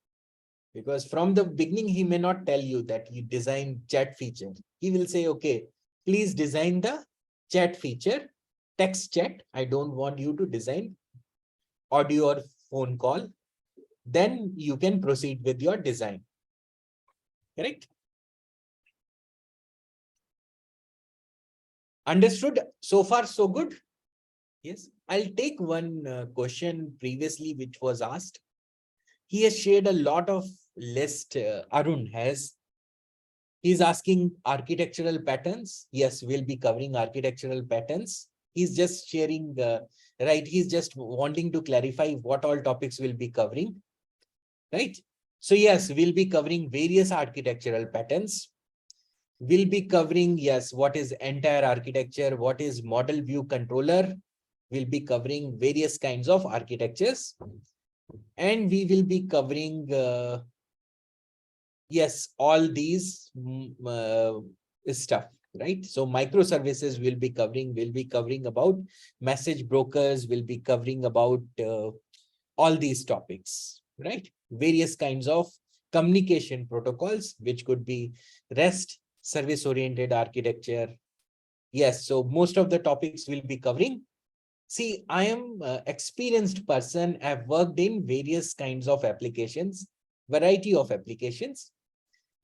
because from the beginning, he may not tell you that you design chat feature. He will say, okay, please design the chat feature, text chat. I don't want you to design audio or phone call. Then you can proceed with your design. Correct? Understood? So far, so good? Yes. I'll take one question previously which was asked. He has shared a lot of list Arun has. He's asking architectural patterns. Yes, we'll be covering architectural patterns. He's just sharing, right? He's just wanting to clarify what all topics we'll be covering, right? So yes, we'll be covering various architectural patterns. We'll be covering, yes, what is entire architecture, what is model view controller. We'll be covering various kinds of architectures. And we will be covering, yes, all these stuff, right? So microservices will be covering about message brokers, will be covering about all these topics, right? Various kinds of communication protocols, which could be REST, service-oriented architecture. Yes, so most of the topics we'll be covering. See, I am an experienced person. I've worked in various kinds of applications, variety of applications,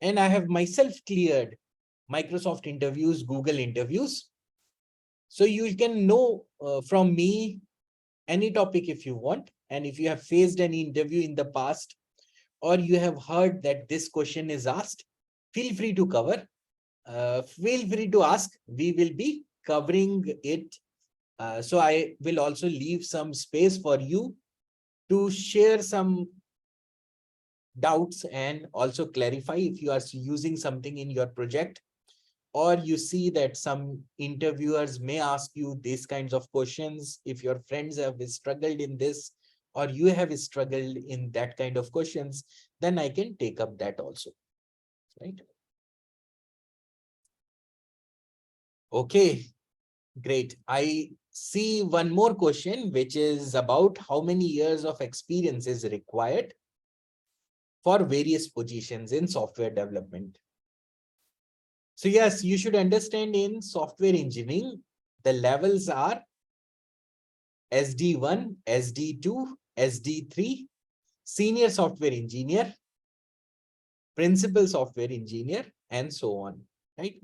and I have myself cleared Microsoft interviews, Google interviews. So you can know from me any topic if you want. And if you have faced any interview in the past, or you have heard that this question is asked, feel free to cover. Feel free to ask. We will be covering it. So I will also leave some space for you to share some doubts and also clarify if you are using something in your project, or you see that some interviewers may ask you these kinds of questions. If your friends have struggled in this, or you have struggled in that kind of questions, then I can take up that also, right? Okay, great. I see one more question, which is about how many years of experience is required for various positions in software development. So yes, you should understand in software engineering, the levels are SD1, SD2, SD3, senior software engineer, principal software engineer, and so on, right?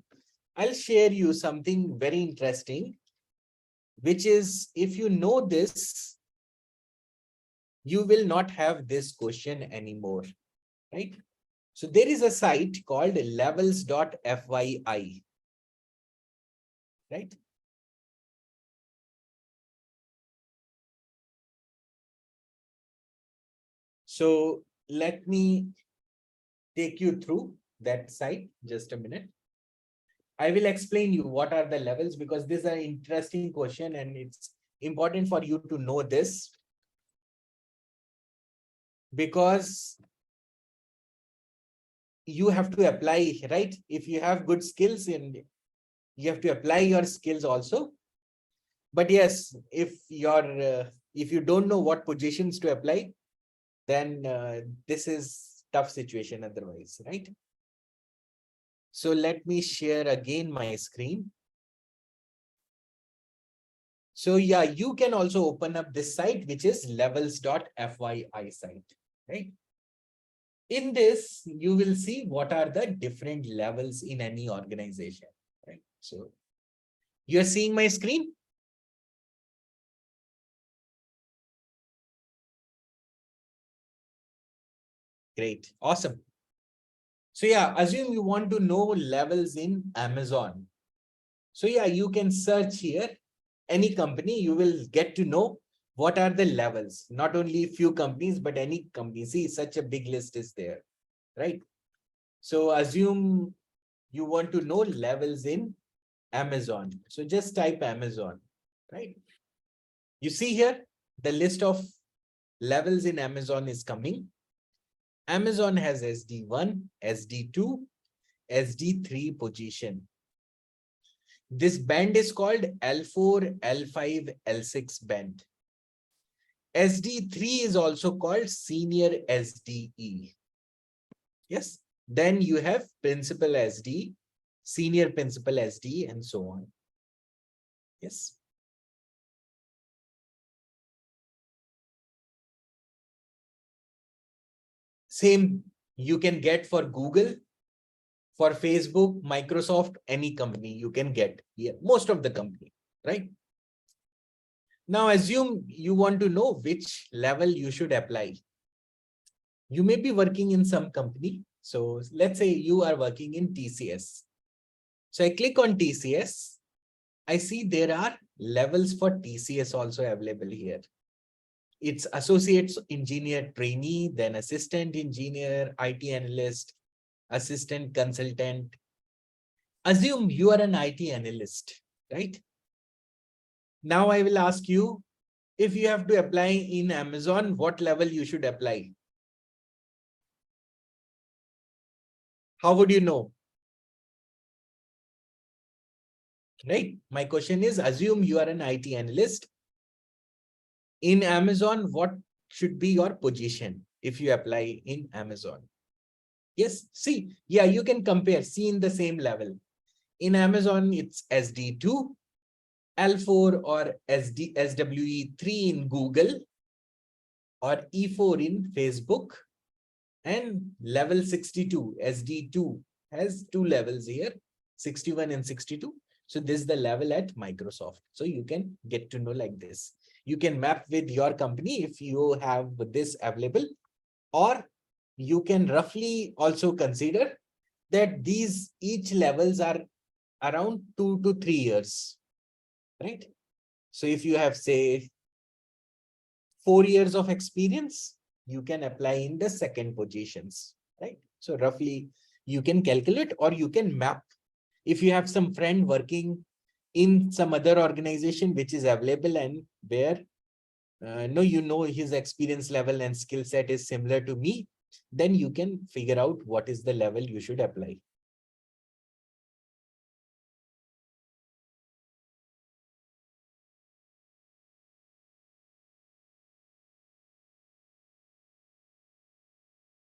I'll share you something very interesting, which is, if you know this, you will not have this question anymore, right? So there is a site called Levels.fyi, right? So let me take you through that site. Just a minute. I will explain you what are the levels, because this is an interesting question and it's important for you to know this, because you have to apply, right? If you have good skills, and you have to apply your skills also. But yes, if you don't know what positions to apply, then this is tough situation otherwise, right? So let me share again my screen. So yeah, you can also open up this site, which is Levels.fyi site, right? In this, you will see what are the different levels in any organization, right? So you're seeing my screen? Great, awesome. So yeah, assume you want to know levels in Amazon. So yeah, you can search here, any company, you will get to know what are the levels, not only few companies, but any company. See, such a big list is there, right? So assume you want to know levels in Amazon. So just type Amazon, right? You see here, the list of levels in Amazon is coming. Amazon has SD1, SD2, SD3 position. This band is called L4, L5, L6 band. SD3 is also called senior SDE. Yes. Then you have principal SD, senior principal SD, and so on. Yes. Same you can get for Google, for Facebook, Microsoft, any company you can get here, most of the company, right? Now assume you want to know which level you should apply. You may be working in some company. So let's say you are working in TCS. So I click on TCS. I see there are levels for TCS also available here. It's associate engineer trainee, then assistant engineer, IT analyst, assistant consultant. Assume you are an IT analyst, right? Now I will ask you, if you have to apply in Amazon, what level you should apply? How would you know? Right? My question is, assume you are an IT analyst. In Amazon, what should be your position if you apply in Amazon? Yes, see, yeah, you can compare, see in the same level. In Amazon, it's SD2, L4 or SWE3 in Google, or E4 in Facebook, and level 62, SD2 has two levels here, 61 and 62. So this is the level at Microsoft. So you can get to know like this. You can map with your company if you have this available, or you can roughly also consider that these each levels are around 2 to 3 years, right? So if you have, say, 4 years of experience, you can apply in the second positions, right? So roughly you can calculate, or you can map. If you have some friend working in some other organization which is available and where his experience level and skill set is similar to me, then you can figure out what is the level you should apply.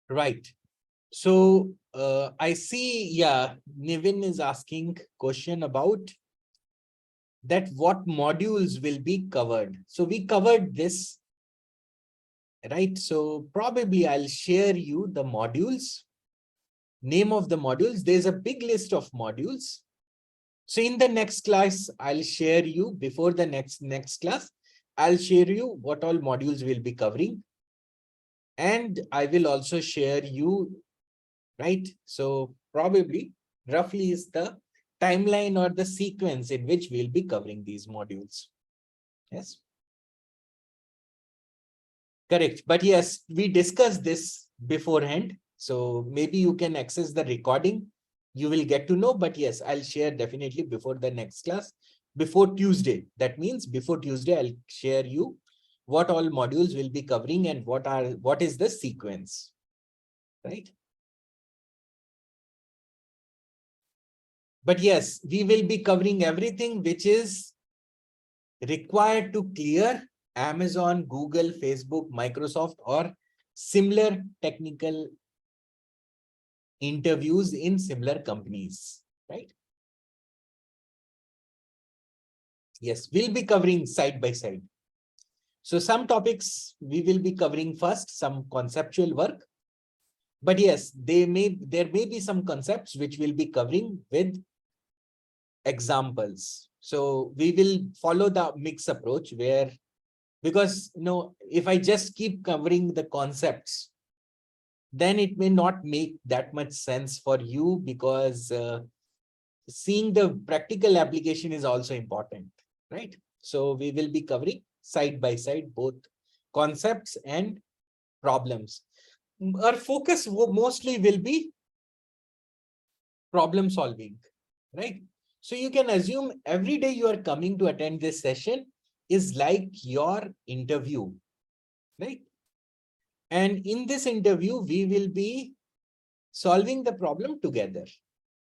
Right. So I see, yeah, Nivin is asking question about that what modules will be covered. So we covered this, right? So probably I'll share you the modules, name of the modules. There's a big list of modules. So in the next class, I'll share you before the next class, I'll share you what all modules we'll be covering. And I will also share you, right? So probably roughly is the timeline or the sequence in which we'll be covering these modules. Yes. Correct. But yes, we discussed this beforehand. So maybe you can access the recording. You will get to know, but yes, I'll share definitely before the next class, before Tuesday. That means before Tuesday, I'll share you what all modules will be covering and what is the sequence, right? But yes, we will be covering everything which is required to clear Amazon, Google, Facebook, Microsoft, or similar technical interviews in similar companies, right? Yes, we'll be covering side by side. So some topics we will be covering first, some conceptual work. But yes, there may be some concepts which we'll be covering with examples. So we will follow the mix approach where, because if I just keep covering the concepts, then it may not make that much sense for you, because seeing the practical application is also important, right? So we will be covering side by side both concepts and problems. Our focus mostly will be problem solving, right? So you can assume every day you are coming to attend this session is like your interview, right? And in this interview, we will be solving the problem together.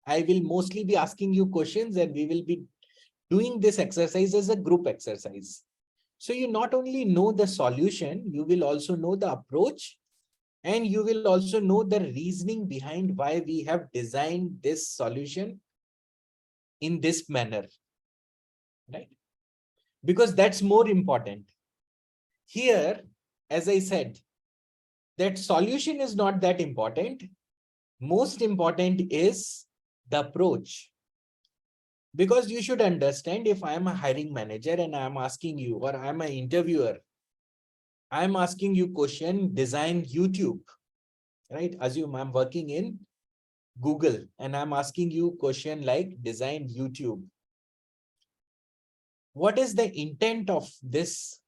I will mostly be asking you questions, and we will be doing this exercise as a group exercise. So you not only know the solution, you will also know the approach, and you will also know the reasoning behind why we have designed this solution in this manner, right? Because that's more important. Here, as I said, that solution is not that important. Most important is the approach. Because you should understand, if I am a hiring manager and I am asking you, or I am an interviewer, I am asking you question, design YouTube. right? Assume I'm working in Google and I'm asking you question like design YouTube. What is the intent of this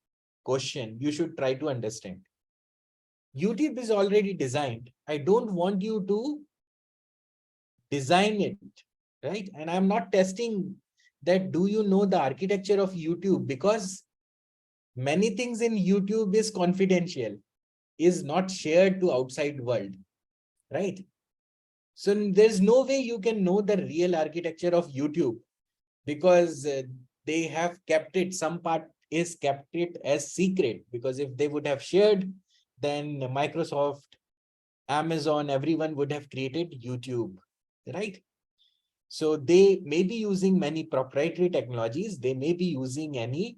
question? You should try to understand. YouTube is already designed. I don't want you to design it, right? And I'm not testing that do you know the architecture of YouTube, because many things in YouTube is confidential, is not shared to outside world, right? So there's no way you can know the real architecture of YouTube, because they have kept it, some part is kept it as secret, because if they would have shared, then Microsoft, Amazon, everyone would have created YouTube, right? So they may be using many proprietary technologies. They may be using any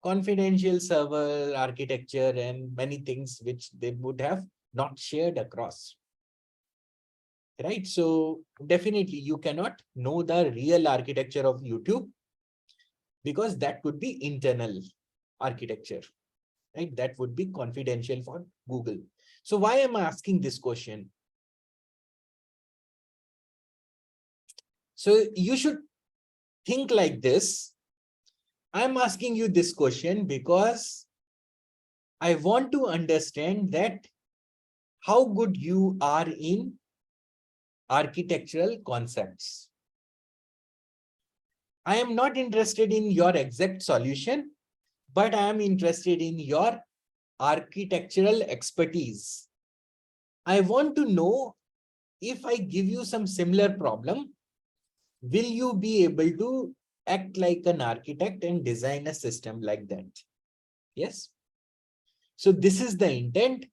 confidential server architecture and many things which they would have not shared across. Right. So definitely you cannot know the real architecture of YouTube, because that could be internal architecture, right? That would be confidential for Google. So why am I asking this question? So you should think like this. I'm asking you this question because I want to understand that how good you are in architectural concepts. I am not interested in your exact solution, but I am interested in your architectural expertise. I want to know, if I give you some similar problem, will you be able to act like an architect and design a system like that? Yes. So this is the intent.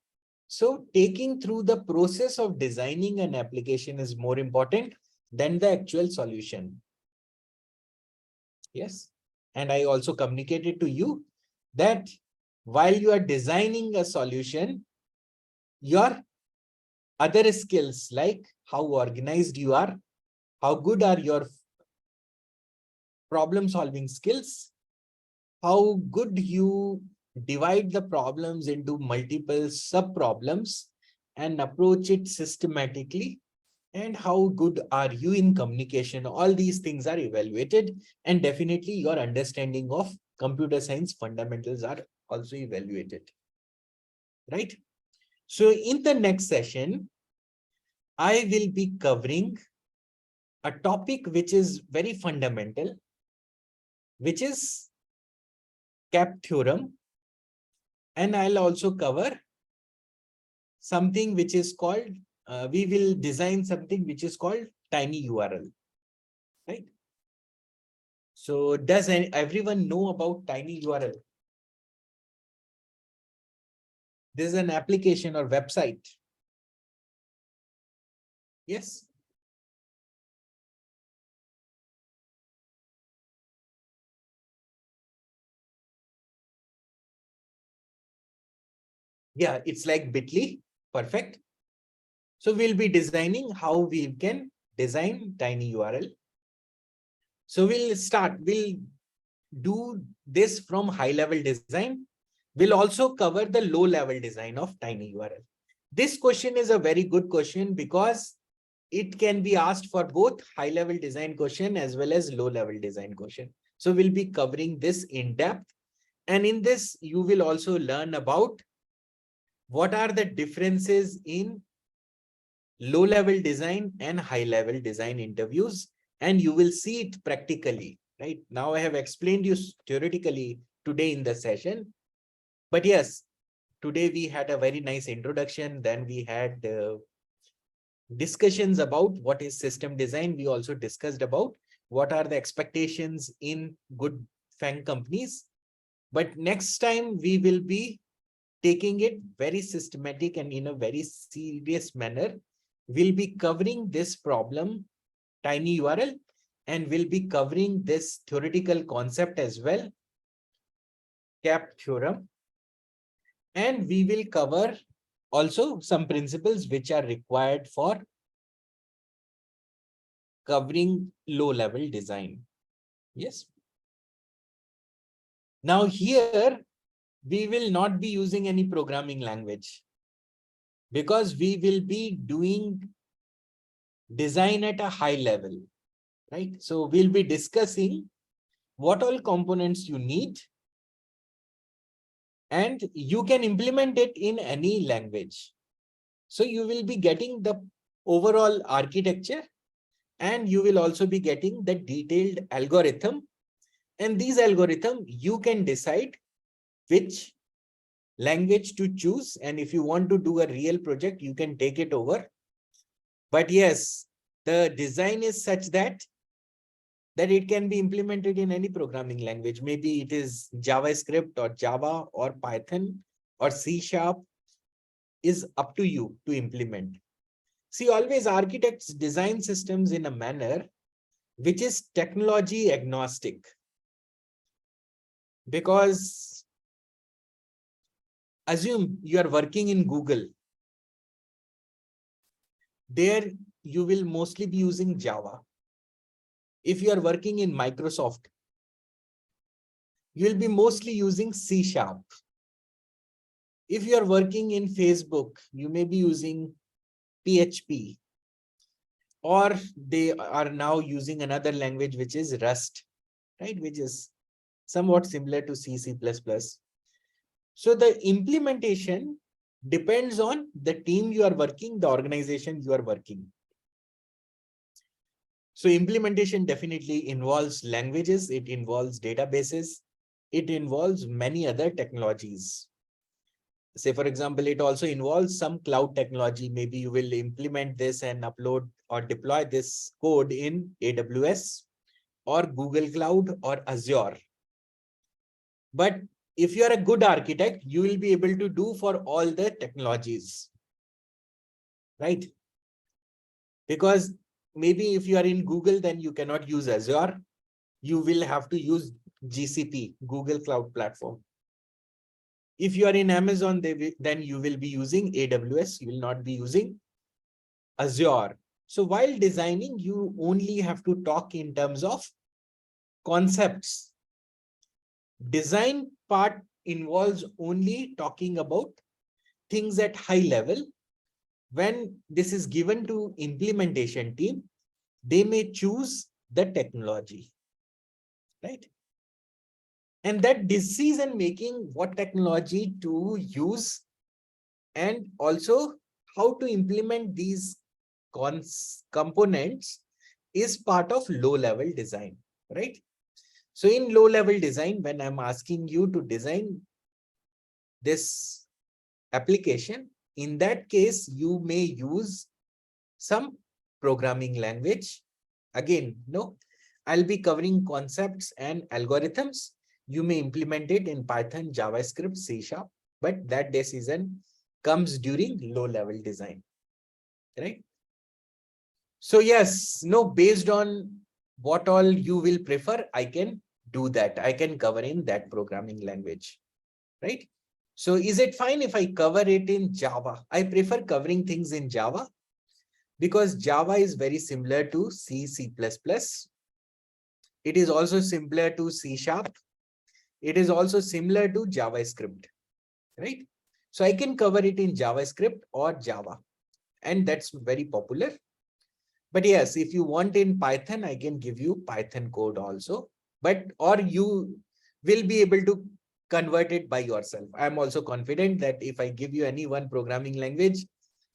So taking through the process of designing an application is more important than the actual solution. Yes. And I also communicated to you that while you are designing a solution, your other skills like how organized you are, how good are your problem solving skills, how good you divide the problems into multiple sub problems and approach it systematically, and how good are you in communication. All these things are evaluated, and definitely your understanding of computer science fundamentals are also evaluated, right? So in the next session, I will be covering a topic which is very fundamental, which is cap theorem. And I'll also cover something which is called, we will design something which is called TinyURL, right? So does everyone know about TinyURL? This is an application or website. Yes. Yeah, it's like Bitly. Perfect. So we'll be designing how we can design TinyURL. So we'll do this from high level design. We'll also cover the low level design of TinyURL. This question is a very good question because it can be asked for both high level design question as well as low level design question. So we'll be covering this in depth. And in this, you will also learn about what are the differences in low level design and high level design interviews. And you will see it practically, right? Now I have explained you theoretically today in the session. But yes, today we had a very nice introduction. Then we had discussions about what is system design. We also discussed about what are the expectations in good FANG companies. But next time we will be taking it very systematic and in a very serious manner. We'll be covering this problem, TinyURL, and we'll be covering this theoretical concept as well, cap theorem. And we will cover also some principles which are required for covering low-level design. Yes. Now here, we will not be using any programming language. because we will be doing design at a high level, right? So we'll be discussing what all components you need, and you can implement it in any language. So you will be getting the overall architecture, and you will also be getting the detailed algorithm. And these algorithm, you can decide which language to choose. And if you want to do a real project, you can take it over. But yes, the design is such that it can be implemented in any programming language. Maybe it is JavaScript or Java or Python or C#, is up to you to implement. See, always architects design systems in a manner which is technology agnostic. Because assume you are working in Google. There you will mostly be using Java. If you are working in Microsoft, you will be mostly using C#. If you are working in Facebook, you may be using PHP. Or they are now using another language, which is Rust, right? Which is somewhat similar to C++. So the implementation depends on the team you are working, the organization you are working. So implementation definitely involves languages, it involves databases, it involves many other technologies. Say, for example, it also involves some cloud technology. Maybe you will implement this and upload or deploy this code in AWS or Google Cloud or Azure. But if you are a good architect, you will be able to do for all the technologies, right? Because maybe if you are in Google, then you cannot use Azure. You will have to use GCP, Google Cloud Platform. If you are in Amazon, then you will be using AWS. You will not be using Azure. So while designing, you only have to talk in terms of concepts. Design part involves only talking about things at high level. When this is given to implementation team, they may choose the technology, right? And that decision making, what technology to use, and also how to implement these components is part of low-level design, right? So in low-level design, when I'm asking you to design this application, in that case, you may use some programming language. Again, no, I'll be covering concepts and algorithms. You may implement it in Python, JavaScript, C#, but that decision comes during low-level design, right? So yes, no, based on what all you will prefer, I can do that. I can cover in that programming language, right? So is it fine if I cover it in Java? I prefer covering things in Java because Java is very similar to C, C++. It is also similar to C#. It is also similar to JavaScript, right? So I can cover it in JavaScript or Java, and that's very popular. But yes, if you want in Python, I can give you Python code also, or you will be able to convert it by yourself. I'm also confident that if I give you any one programming language,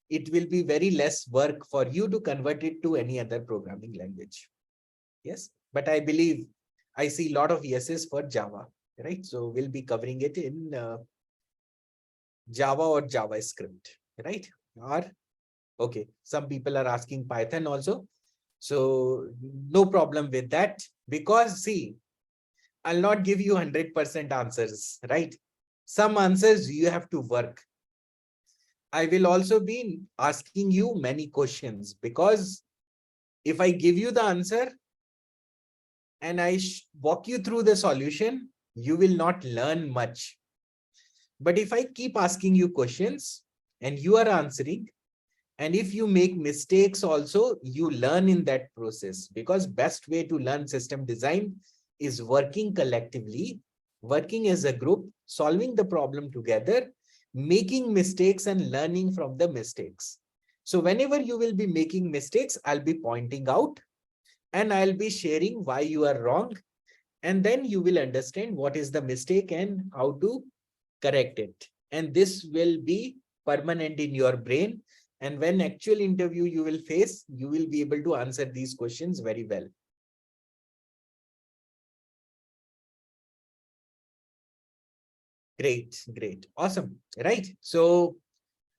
it will be very less work for you to convert it to any other programming language. Yes, but I believe I see a lot of yeses for Java, right? So we'll be covering it in Java or JavaScript, right? Or okay, some people are asking Python also. So no problem with that, because see, I'll not give you 100% answers, right? Some answers you have to work. I will also be asking you many questions, because if I give you the answer and I walk you through the solution, you will not learn much. But if I keep asking you questions and you are answering, and if you make mistakes also, you learn in that process, because best way to learn system design is working collectively, working as a group, solving the problem together, making mistakes and learning from the mistakes. So whenever you will be making mistakes, I'll be pointing out and I'll be sharing why you are wrong. And then you will understand what is the mistake and how to correct it. And this will be permanent in your brain. And when actual interview you will face, you will be able to answer these questions very well. Great, great. Awesome. Right. So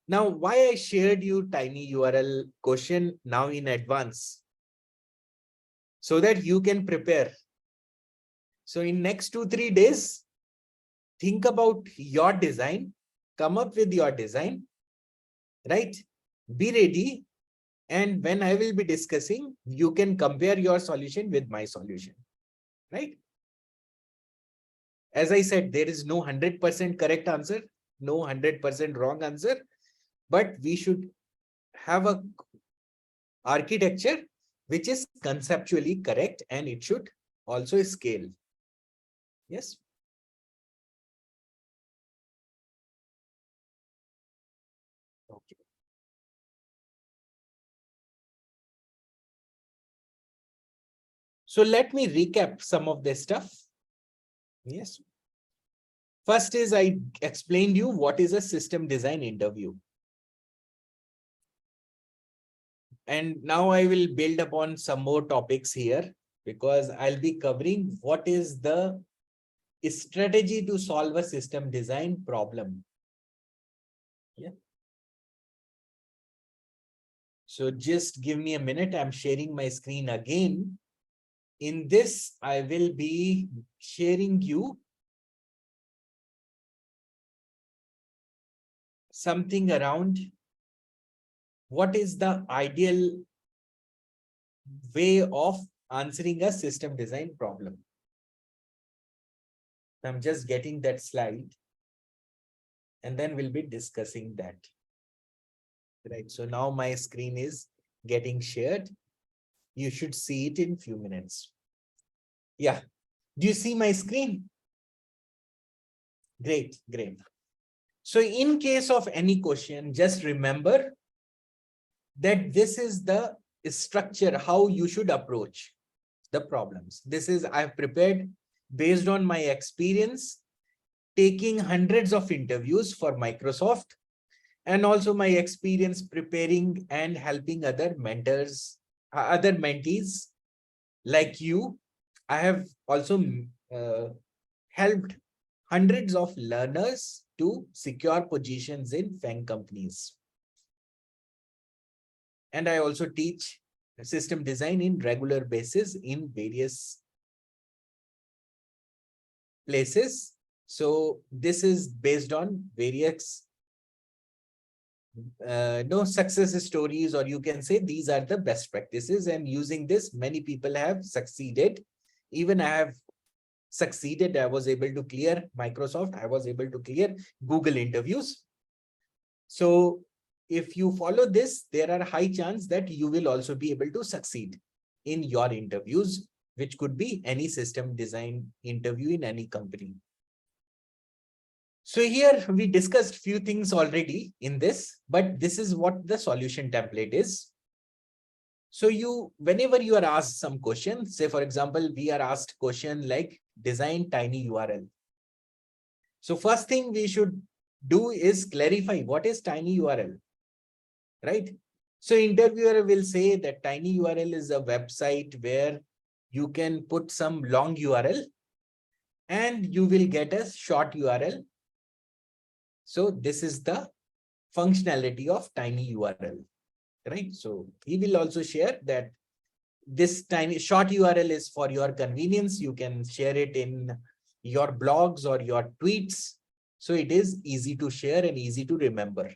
now why I shared you TinyURL question now in advance so that you can prepare. So in next 2-3 days, think about your design, come up with your design, right? Be ready. And when I will be discussing, you can compare your solution with my solution, right? As I said, there is no 100% correct answer, no 100% wrong answer, but we should have a architecture which is conceptually correct and it should also scale. Yes. Okay. So let me recap some of this stuff. Yes. First is I explained you what is a system design interview. And now I will build upon some more topics here because I'll be covering what is the strategy to solve a system design problem. Yeah. So just give me a minute. I'm sharing my screen again. In this, I will be sharing you something around what is the ideal way of answering a system design problem. I'm just getting that slide and then we'll be discussing that. Right. So now my screen is getting shared. You should see it in few minutes. Yeah. Do you see my screen? Great, great. So in case of any question, just remember that this is the structure, how you should approach the problems. This is I've prepared based on my experience, taking hundreds of interviews for Microsoft, and also my experience preparing and helping other mentors, other mentees like you. I have also helped hundreds of learners to secure positions in FANG companies. And I also teach system design in regular basis in various places. So this is based on various no success stories, or you can say these are the best practices, and using this many people have succeeded. Even I have succeeded. I was able to clear Microsoft. I was able to clear Google interviews. So if you follow this, there are high chance that you will also be able to succeed in your interviews, which could be any system design interview in any company. So here we discussed few things already in this, but this is what the solution template is. So whenever you are asked some question, say for example, we are asked question like design TinyURL. So first thing we should do is clarify what is TinyURL, right? So interviewer will say that TinyURL is a website where you can put some long URL and you will get a short URL. So this is the functionality of TinyURL, right? So he will also share that this tiny short URL is for your convenience. You can share it in your blogs or your tweets. So it is easy to share and easy to remember,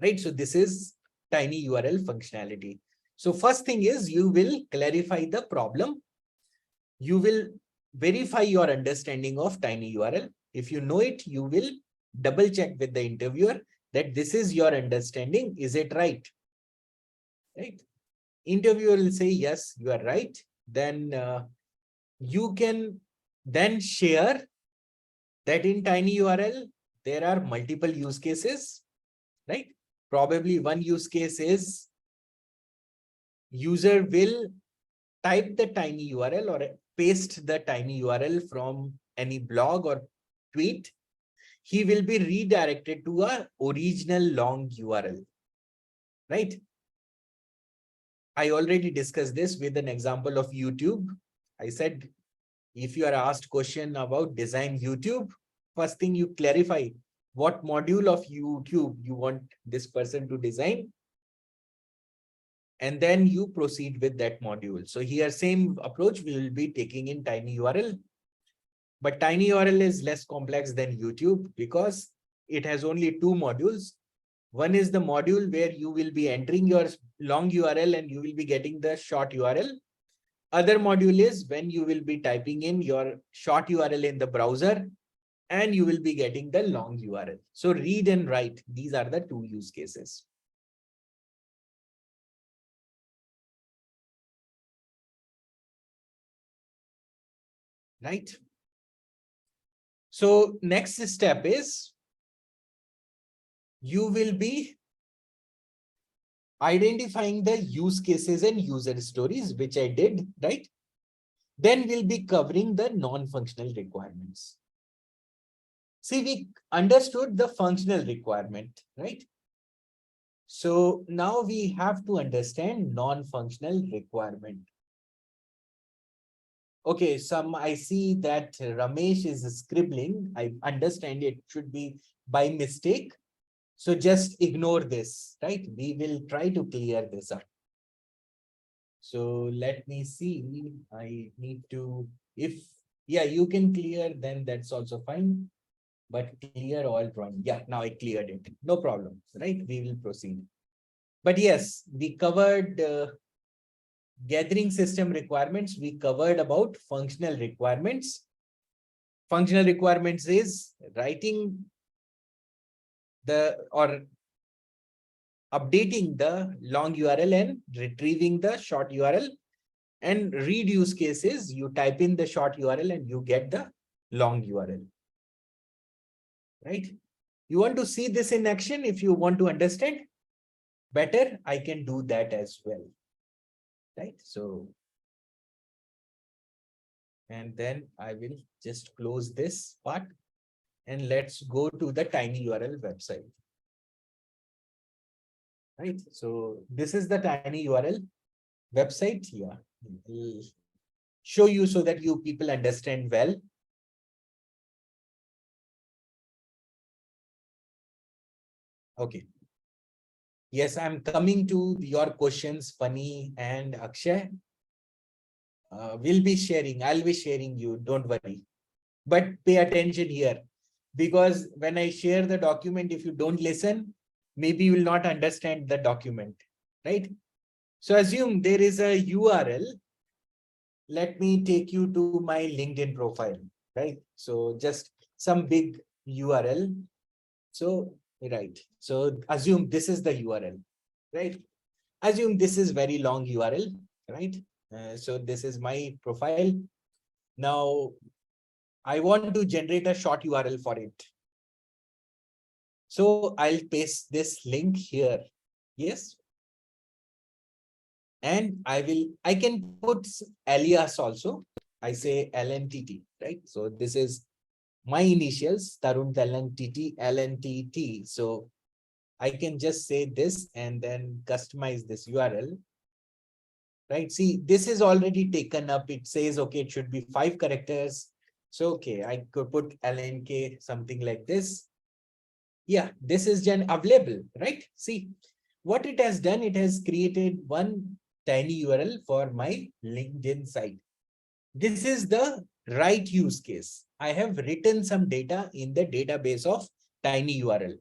right? So this is TinyURL functionality. So first thing is you will clarify the problem. You will verify your understanding of TinyURL. If you know it, you will double check with the interviewer that this is your understanding. Is it right? Right. Interviewer will say, yes, you are right. Then you can then share that in TinyURL, there are multiple use cases, right? Probably one use case is user will type the tiny URL or paste the tiny URL from any blog or tweet. He will be redirected to a original long URL, right? I already discussed this with an example of YouTube. I said, if you are asked question about design YouTube, first thing you clarify what module of YouTube you want this person to design. And then you proceed with that module. So here, same approach we will be taking in TinyURL. But TinyURL is less complex than YouTube because it has only two modules. One is the module where you will be entering your long URL and you will be getting the short URL. Other module is when you will be typing in your short URL in the browser and you will be getting the long URL. So read and write, these are the two use cases. Right? So next step is you will be identifying the use cases and user stories, which I did, right? Then we'll be covering the non-functional requirements. See, we understood the functional requirement, right? So now we have to understand non-functional requirement. Okay, I see that Ramesh is scribbling. I understand it should be by mistake. So just ignore this, right? We will try to clear this up. So let me see. I need to, yeah, you can clear, then that's also fine. But clear all drawing. Yeah, now I cleared it. No problem, right? We will proceed. But yes, we covered gathering system requirements. We covered about functional requirements. Functional requirements is writing or updating the long URL and retrieving the short URL. And read use cases, you type in the short URL and you get the long URL. Right? You want to see this in action? If you want to understand better, I can do that as well. Right? So, and then I will just close this part and let's go to the TinyURL website. Right? So this is the TinyURL website here. I'll show you so that you people understand well. Okay. Yes, I'm coming to your questions, Pani and Akshay. I'll be sharing you, don't worry. But pay attention here, because when I share the document, if you don't listen, maybe you will not understand the document, right? So assume there is a URL. Let me take you to my LinkedIn profile, right? So just some big URL. So, right. So assume this is the URL, right? Assume this is very long URL, right? So this is my profile. Now, I want to generate a short URL for it. So I'll paste this link here. Yes. And I can put alias also. I say LNTT, right? So this is my initials, Tarun Telang TT, LNTT. So I can just say this and then customize this URL. Right? See, this is already taken up. It says, okay, it should be 5 characters. So, okay, I could put LNK, something like this. Yeah, this is then available, right? See, what it has done, it has created one tiny URL for my LinkedIn site. This is the right use case. I have written some data in the database of TinyURL.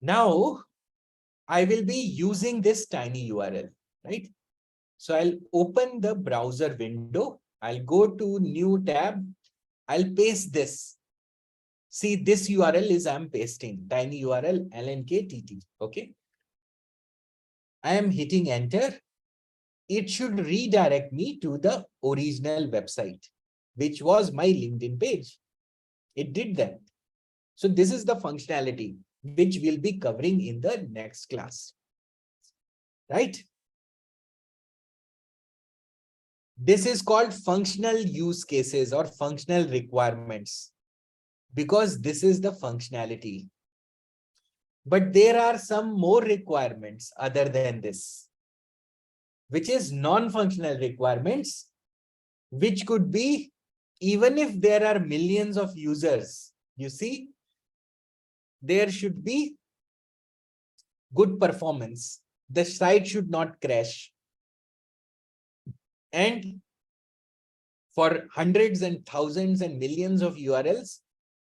Now, I will be using this TinyURL, right? So I'll open the browser window. I'll go to new tab. I'll paste this. See, this URL is I'm pasting TinyURL LNKTT. Okay. I am hitting enter. It should redirect me to the original website, which was my LinkedIn page. It did that. So this is the functionality which we'll be covering in the next class. Right? This is called functional use cases or functional requirements because this is the functionality. But there are some more requirements other than this, which is non-functional requirements, which could be even if there are millions of users, you see, there should be good performance. The site should not crash. And for hundreds and thousands and millions of URLs,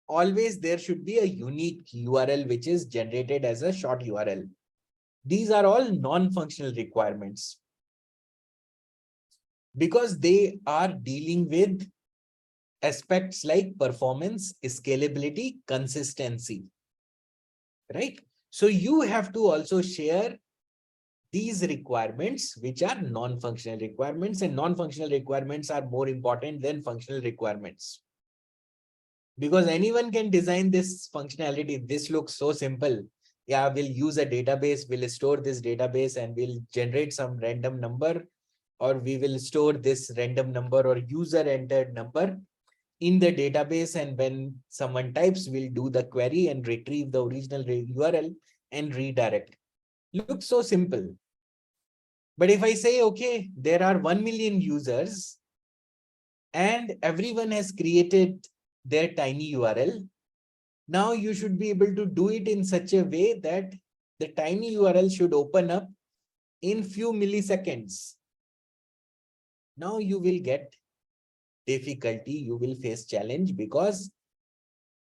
always there should be a unique URL which is generated as a short URL. These are all non-functional requirements because they are dealing with aspects like performance, scalability, consistency, right? So you have to also share these requirements, which are non-functional requirements, and non-functional requirements are more important than functional requirements. Because anyone can design this functionality. This looks so simple. Yeah, we'll use a database, we'll store this database and we'll generate some random number, or we will store this random number or user entered number in the database, and when someone types, we'll do the query and retrieve the original URL and redirect. Looks so simple. But if I say, okay, there are 1 million users and everyone has created their TinyURL, now you should be able to do it in such a way that the TinyURL should open up in few milliseconds. Now you will get difficulty, you will face challenge because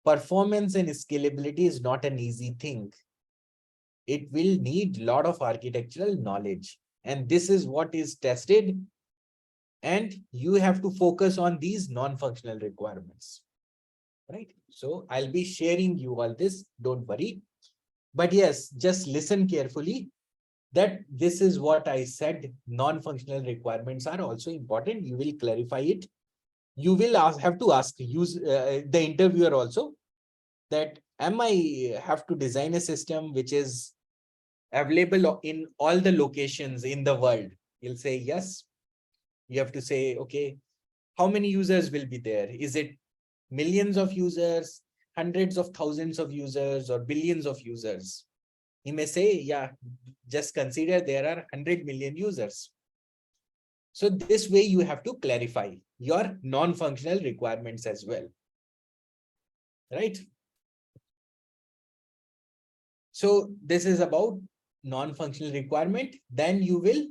performance and scalability is not an easy thing. It will need a lot of architectural knowledge, and this is what is tested, and you have to focus on these non-functional requirements, right? So I'll be sharing you all this, don't worry. But yes, just listen carefully that this is what I said. Non-functional requirements are also important. You will clarify it. You will have to ask the interviewer also that am I have to design a system which is available in all the locations in the world? You'll say yes. You have to say, okay, how many users will be there? Is it millions of users, hundreds of thousands of users, or billions of users? He may say, yeah, just consider there are 100 million users. So this way you have to clarify your non-functional requirements as well, right? So this is about non-functional requirement. Then you will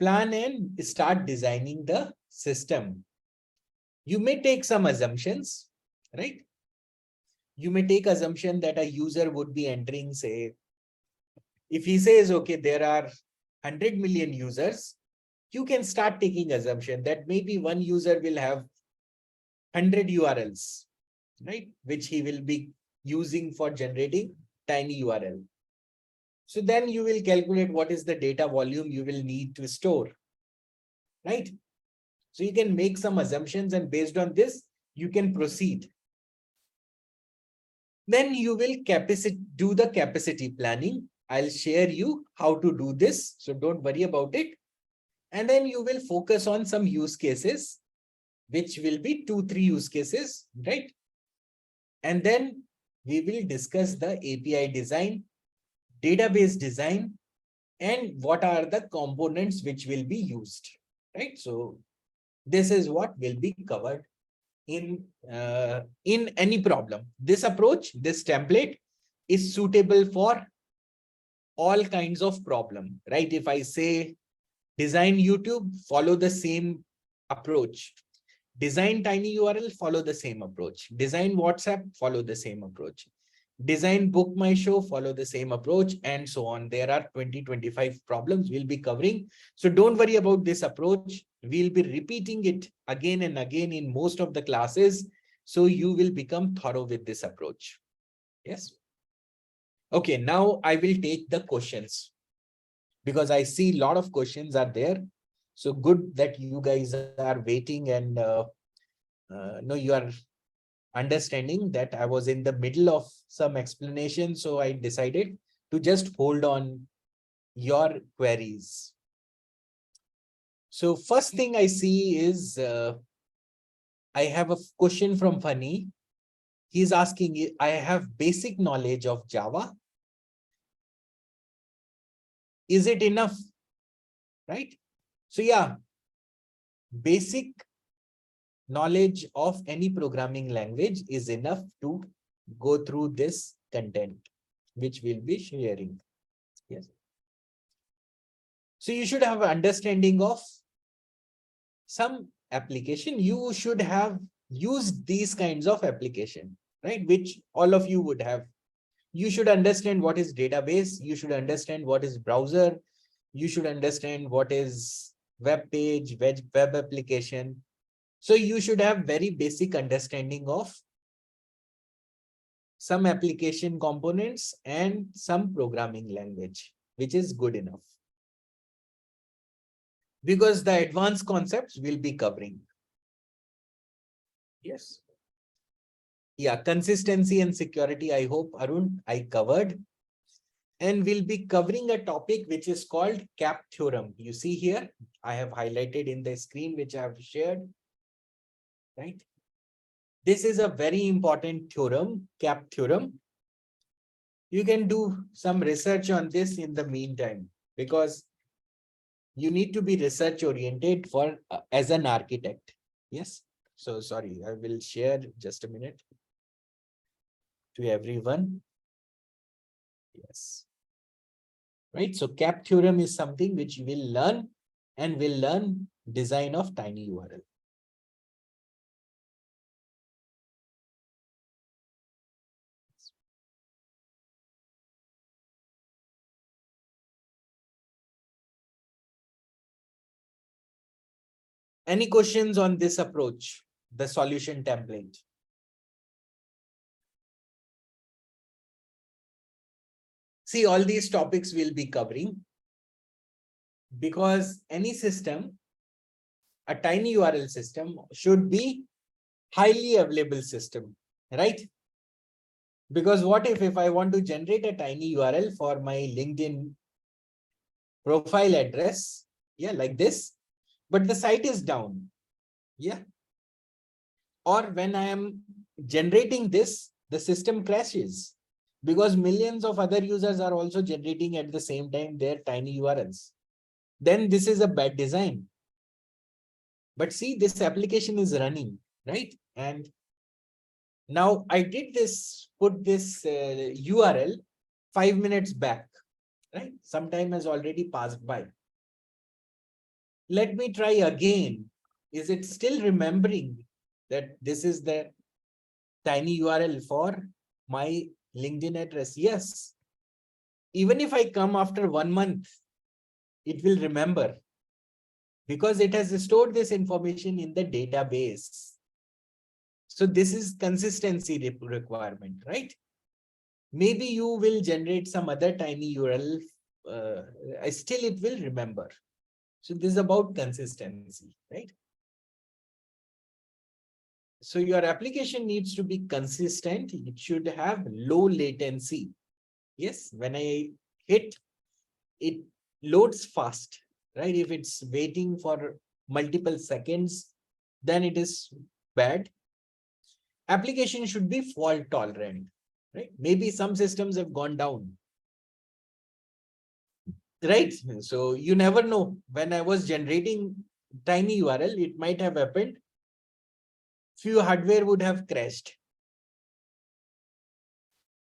plan and start designing the system. You may take some assumptions, right? You may take assumption that a user would be entering, say, if he says, okay, there are 100 million users, you can start taking assumption that maybe one user will have 100 URLs, right? Which he will be using for generating TinyURL. So then you will calculate what is the data volume you will need to store, right? So you can make some assumptions, and based on this, you can proceed. Then you will do the capacity planning. I'll share you how to do this, so don't worry about it. And then you will focus on some use cases, which will be 2-3 use cases, right? And then we will discuss the API design, database design, and what are the components which will be used, right? So this is what will be covered in any problem. This approach, this template is suitable for all kinds of problem, right? If I say design YouTube, follow the same approach. Design TinyURL, follow the same approach. Design WhatsApp, follow the same approach. Design Book My Show, follow the same approach, and so on. There are 20-25 problems we'll be covering. So don't worry about this approach. We'll be repeating it again and again in most of the classes. So you will become thorough with this approach. Yes. Okay, now I will take the questions because I see a lot of questions are there. So good that you guys are waiting, and no, you are understanding that I was in the middle of some explanation. So I decided to just hold on your queries. So first thing I see is I have a question from Funny. He's asking, I have basic knowledge of Java. Is it enough? Right? So yeah, basic knowledge of any programming language is enough to go through this content, which we'll be sharing. Yes. So you should have an understanding of some application. You should have used these kinds of application, right? Which all of you would have. You should understand what is database. You should understand what is browser. You should understand what is web page, web application. So you should have very basic understanding of some application components and some programming language, which is good enough. Because the advanced concepts will be covering. Yes. Yeah, consistency and security, I hope, Arun, I covered. And we'll be covering a topic which is called CAP theorem. You see here, I have highlighted in the screen, which I have shared. Right? This is a very important theorem, CAP theorem. You can do some research on this in the meantime, because you need to be research oriented for as an architect. Yes. So sorry, I will share just a minute to everyone. Yes. Right. So CAP theorem is something which you will learn, and will learn design of TinyURL. Any questions on this approach, the solution template? See, all these topics we'll be covering, because any system, a TinyURL system, should be highly available system, right? Because what if I want to generate a TinyURL for my LinkedIn profile address, yeah, like this, but the site is down, yeah. Or when I am generating this, the system crashes, because millions of other users are also generating at the same time their TinyURLs. Then this is a bad design. But see, this application is running, right? And now I did this, put this URL 5 minutes back, right? Some time has already passed by. Let me try again. Is it still remembering that this is the TinyURL for my LinkedIn address? Yes. Even if I come after 1 month, it will remember, because it has stored this information in the database. So this is consistency requirement, right? Maybe you will generate some other TinyURL, still it will remember. So this is about consistency, right? So your application needs to be consistent. It should have low latency. Yes, when I hit, it loads fast, right? If it's waiting for multiple seconds, then it is bad. Application should be fault tolerant, right? Maybe some systems have gone down, right? So you never know. When I was generating TinyURL, it might have happened. Few hardware would have crashed.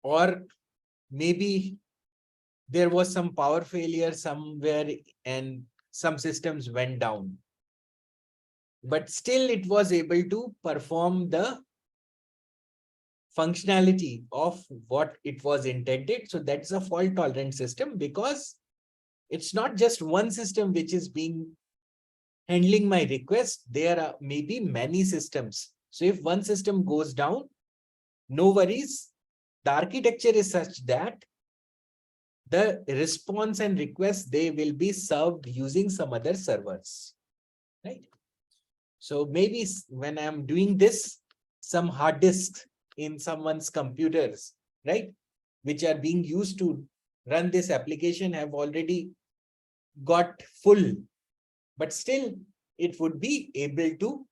Or maybe there was some power failure somewhere and some systems went down. But still it was able to perform the functionality of what it was intended. So that's a fault tolerant system, because it's not just one system which is being handling my request. There are maybe many systems. So if one system goes down, no worries. The architecture is such that the response and requests, they will be served using some other servers, right? So maybe when I'm doing this, some hard disks in someone's computers, right? Which are being used to run this application have already got full, but still it would be able to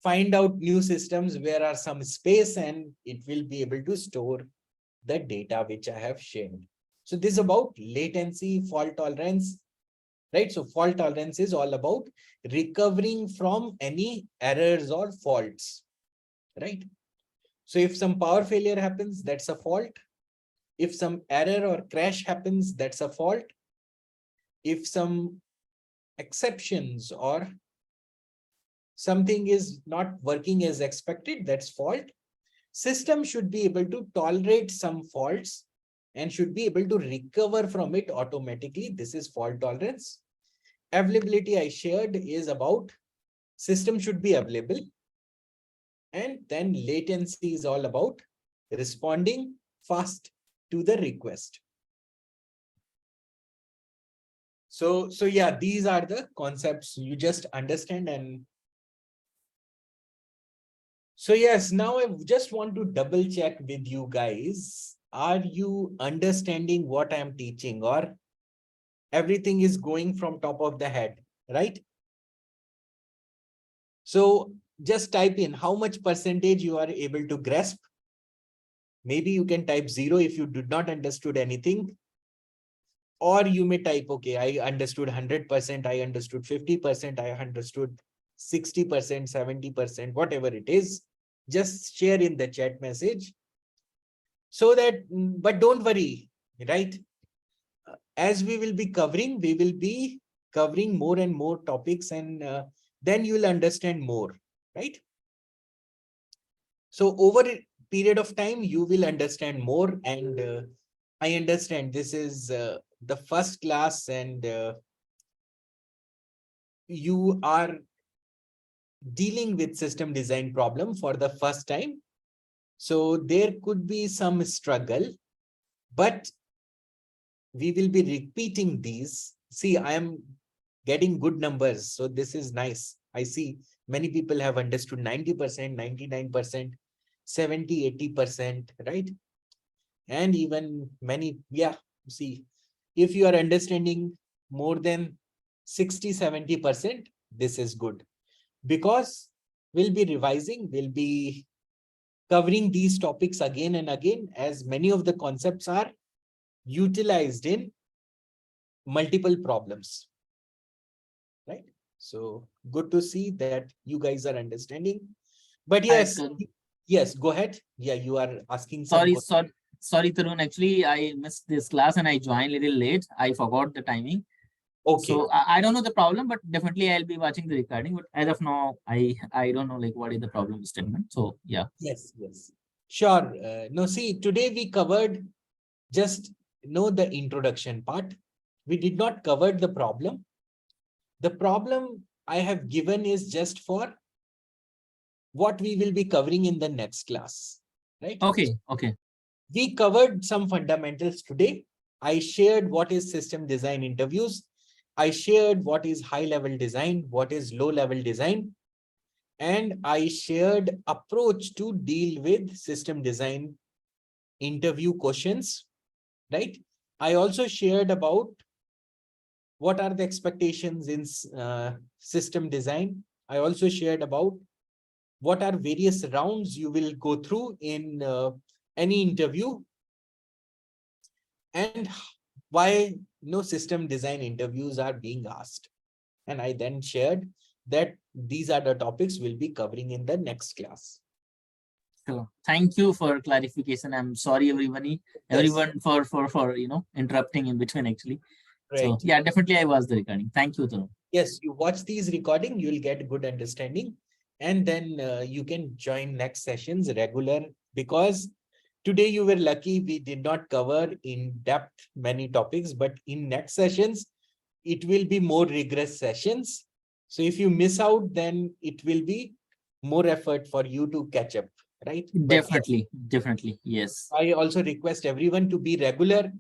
find out new systems where are some space and it will be able to store the data which I have shared. So this is about latency, fault tolerance, right? So fault tolerance is all about recovering from any errors or faults, right? So if some power failure happens, that's a fault. If some error or crash happens, that's a fault. If some exceptions or something is not working as expected, that's fault. System should be able to tolerate some faults and should be able to recover from it automatically. This is fault tolerance. Availability I shared is about system should be available. And then latency is all about responding fast to the request. So yeah, these are the concepts you just understand. And so yes, now I just want to double check with you guys. Are you understanding what I'm teaching, or everything is going from top of the head, right? So just type in how much percentage you are able to grasp. Maybe you can type 0 if you did not understood anything. Or you may type, okay, I understood 100%, I understood 50%, I understood 60%, 70%, whatever it is. Just share in the chat message. So that, but don't worry, right? As we will be covering more and more topics, and then you will understand more, right? So over a period of time, you will understand more. And I understand this is the first class, and you are dealing with system design problem for the first time. So there could be some struggle, but we will be repeating these. See, I am getting good numbers, so this is nice. I see many people have understood 90%, 99%, 70, 80%, right? And even many, yeah, see, if you are understanding more than 60, 70%, this is good, because we'll be revising, we'll be covering these topics again and again, as many of the concepts are utilized in multiple problems, right? So good to see that you guys are understanding. But yes, yes, go ahead. Yeah, you are asking some Sorry, Tarun. Actually, I missed this class and I joined a little late. I forgot the timing. Okay. So I don't know the problem, but definitely I'll be watching the recording. But as of now, I don't know like what is the problem statement. So yeah. Yes, yes. Sure. No, see, today we covered just the introduction part. We did not cover the problem. The problem I have given is just for what we will be covering in the next class, right? Okay, okay. We covered some fundamentals today. I shared what is system design interviews. I shared what is high level design, what is low level design. And I shared approach to deal with system design interview questions, right? I also shared about what are the expectations in system design. I also shared about what are various rounds you will go through in any interview, and why no system design interviews are being asked. And I then shared that these are the topics we'll be covering in the next class. So thank you for clarification. I'm sorry, everyone for interrupting in between actually. Right. So yeah, definitely I was the recording. Thank you, Tarun. Yes, you watch these recording, you'll get good understanding, and then you can join next sessions regular, because today you were lucky we did not cover in depth many topics, but in next sessions, it will be more rigorous sessions. So if you miss out, then it will be more effort for you to catch up, right? Definitely, definitely, yes. I also request everyone to be regular,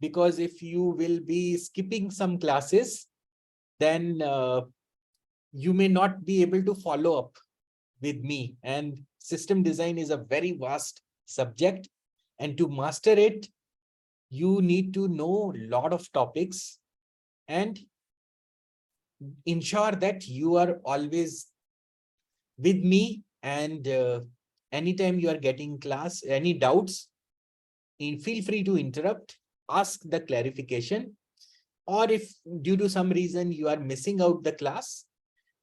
because if you will be skipping some classes, then you may not be able to follow up with me. And system design is a very vast subject, and to master it, you need to know a lot of topics and ensure that you are always with me. And anytime you are getting class, any doubts, feel free to interrupt, ask the clarification, or if due to some reason you are missing out the class,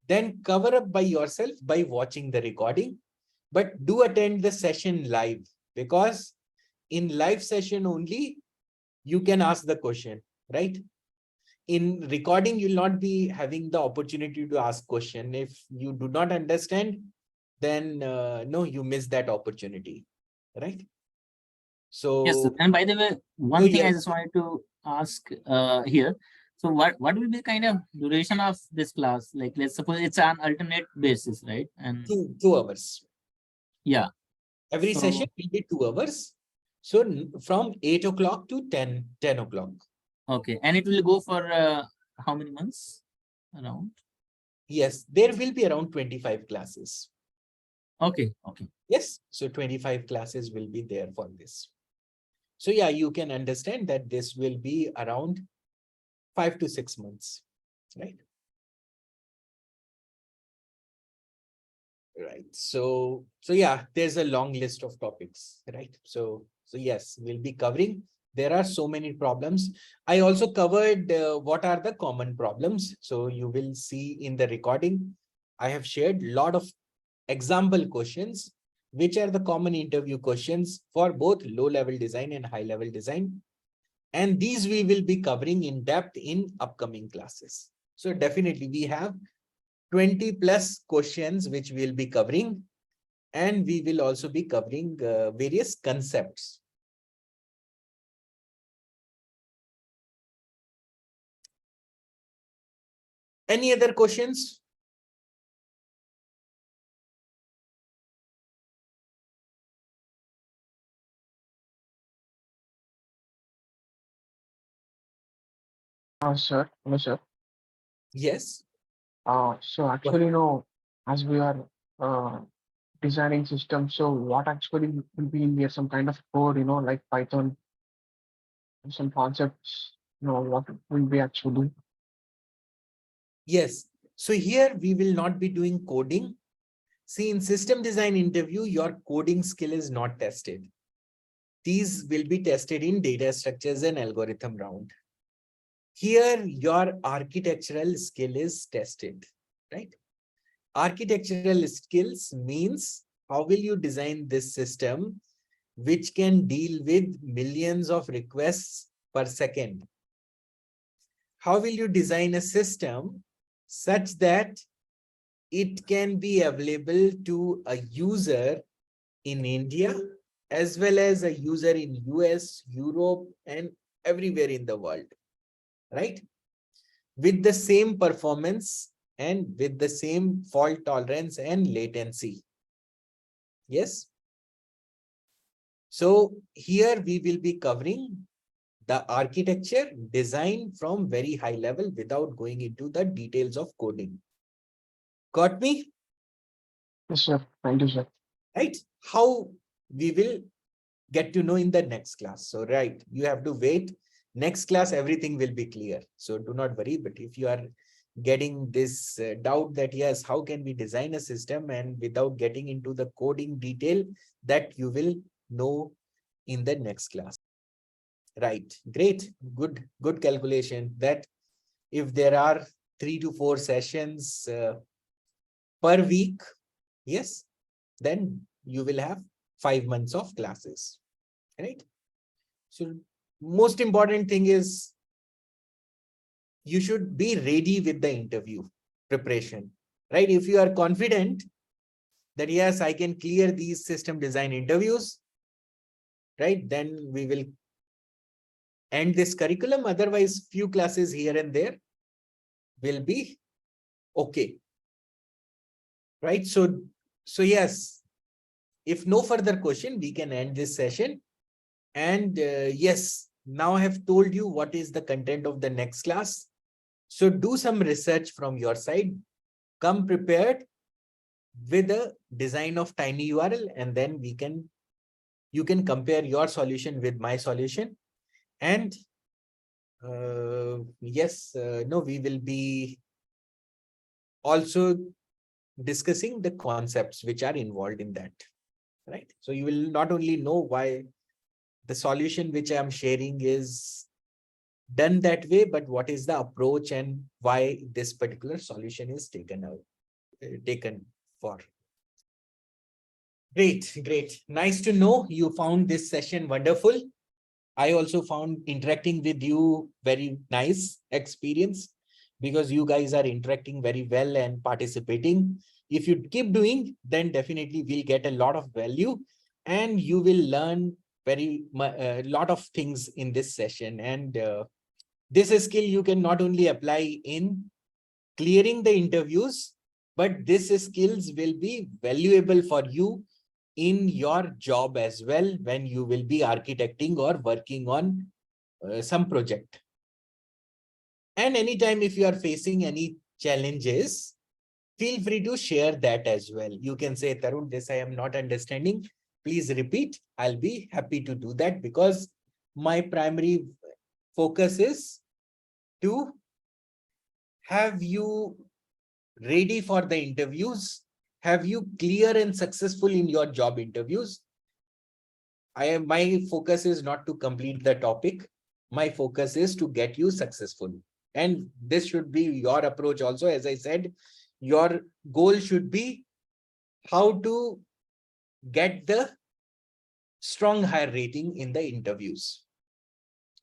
then cover up by yourself by watching the recording. But do attend the session live, because in live session only you can ask the question, right? In recording, you'll not be having the opportunity to ask question. If you do not understand, then no, you miss that opportunity, right? So Yes, and by the way, one Oh, thing I yes. just wanted to ask here. So what will be the kind of duration of this class? Like, let's suppose it's an alternate basis, right? And 2 hours. yeah, Every So- session will be 2 hours. So from 8 o'clock to 10 o'clock. okay, and it will go for how many months around? Yes, there will be around 25 classes. Okay, okay. Yes, so 25 classes will be there for this. So yeah, you can understand that this will be around 5 to 6 months, right? Right. So yeah, there's a long list of topics, right? So yes, we'll be covering. There are so many problems. I also covered what are the common problems. So you will see in the recording, I have shared a lot of example questions, which are the common interview questions for both low-level design and high-level design. And these we will be covering in depth in upcoming classes. So definitely we have 20 plus questions which we'll be covering, and we will also be covering various concepts. Any other questions? Sir, hello, sir. Yes. So actually, as we are uh, designing systems, so what actually will be in there? Some kind of code, like Python, some concepts, what will be actually? Yes. So here we will not be doing coding. See, in system design interview, your coding skill is not tested. These will be tested in data structures and algorithm round. Here, your architectural skill is tested, right? Architectural skills means how will you design this system which can deal with millions of requests per second? How will you design a system such that it can be available to a user in India as well as a user in US, Europe, and everywhere in the world, right? With the same performance and with the same fault tolerance and latency. Yes. So here we will be covering the architecture design from very high level without going into the details of coding. Got me? Yes, sir. Thank you, sir. Right? How we will get to know in the next class. So, right, you have to wait. Next class, everything will be clear. So do not worry. But if you are getting this doubt that, yes, how can we design a system and without getting into the coding detail, that you will know in the next class. Right. Great. Good calculation that if there are 3 to 4 sessions per week, yes, then you will have 5 months of classes, right? So most important thing is you should be ready with the interview preparation, right? If you are confident that, yes, I can clear these system design interviews, right? Then we will end this curriculum. Otherwise, few classes here and there will be okay, right? So yes, if no further question, we can end this session. And yes, now I have told you what is the content of the next class. So do some research from your side, come prepared, with a design of TinyURL, and then you can compare your solution with my solution. And yes, no, we will be also discussing the concepts which are involved in that, right? So you will not only know why the solution which I am sharing is done that way, but what is the approach and why this particular solution is taken for. Great. Nice to know you found this session wonderful. I also found interacting with you very nice experience, because you guys are interacting very well and participating. If you keep doing, then definitely we'll get a lot of value, and you will learn a lot of things in this session. And this skill you can not only apply in clearing the interviews, but this skills will be valuable for you in your job as well, when you will be architecting or working on some project. And anytime if you are facing any challenges, feel free to share that as well. You can say, Tarun, this I am not understanding. Please repeat. I'll be happy to do that, because my primary focus is to have you ready for the interviews, have you clear and successful in your job interviews. My focus is not to complete the topic. My focus is to get you successful. And this should be your approach also. As I said, your goal should be how to get the strong higher rating in the interviews,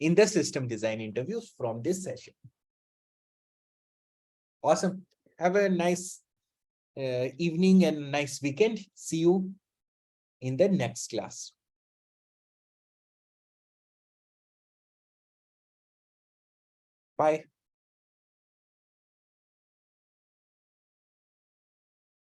in the system design interviews from this session. Awesome. Have a nice evening and nice weekend. See you in the next class. Bye.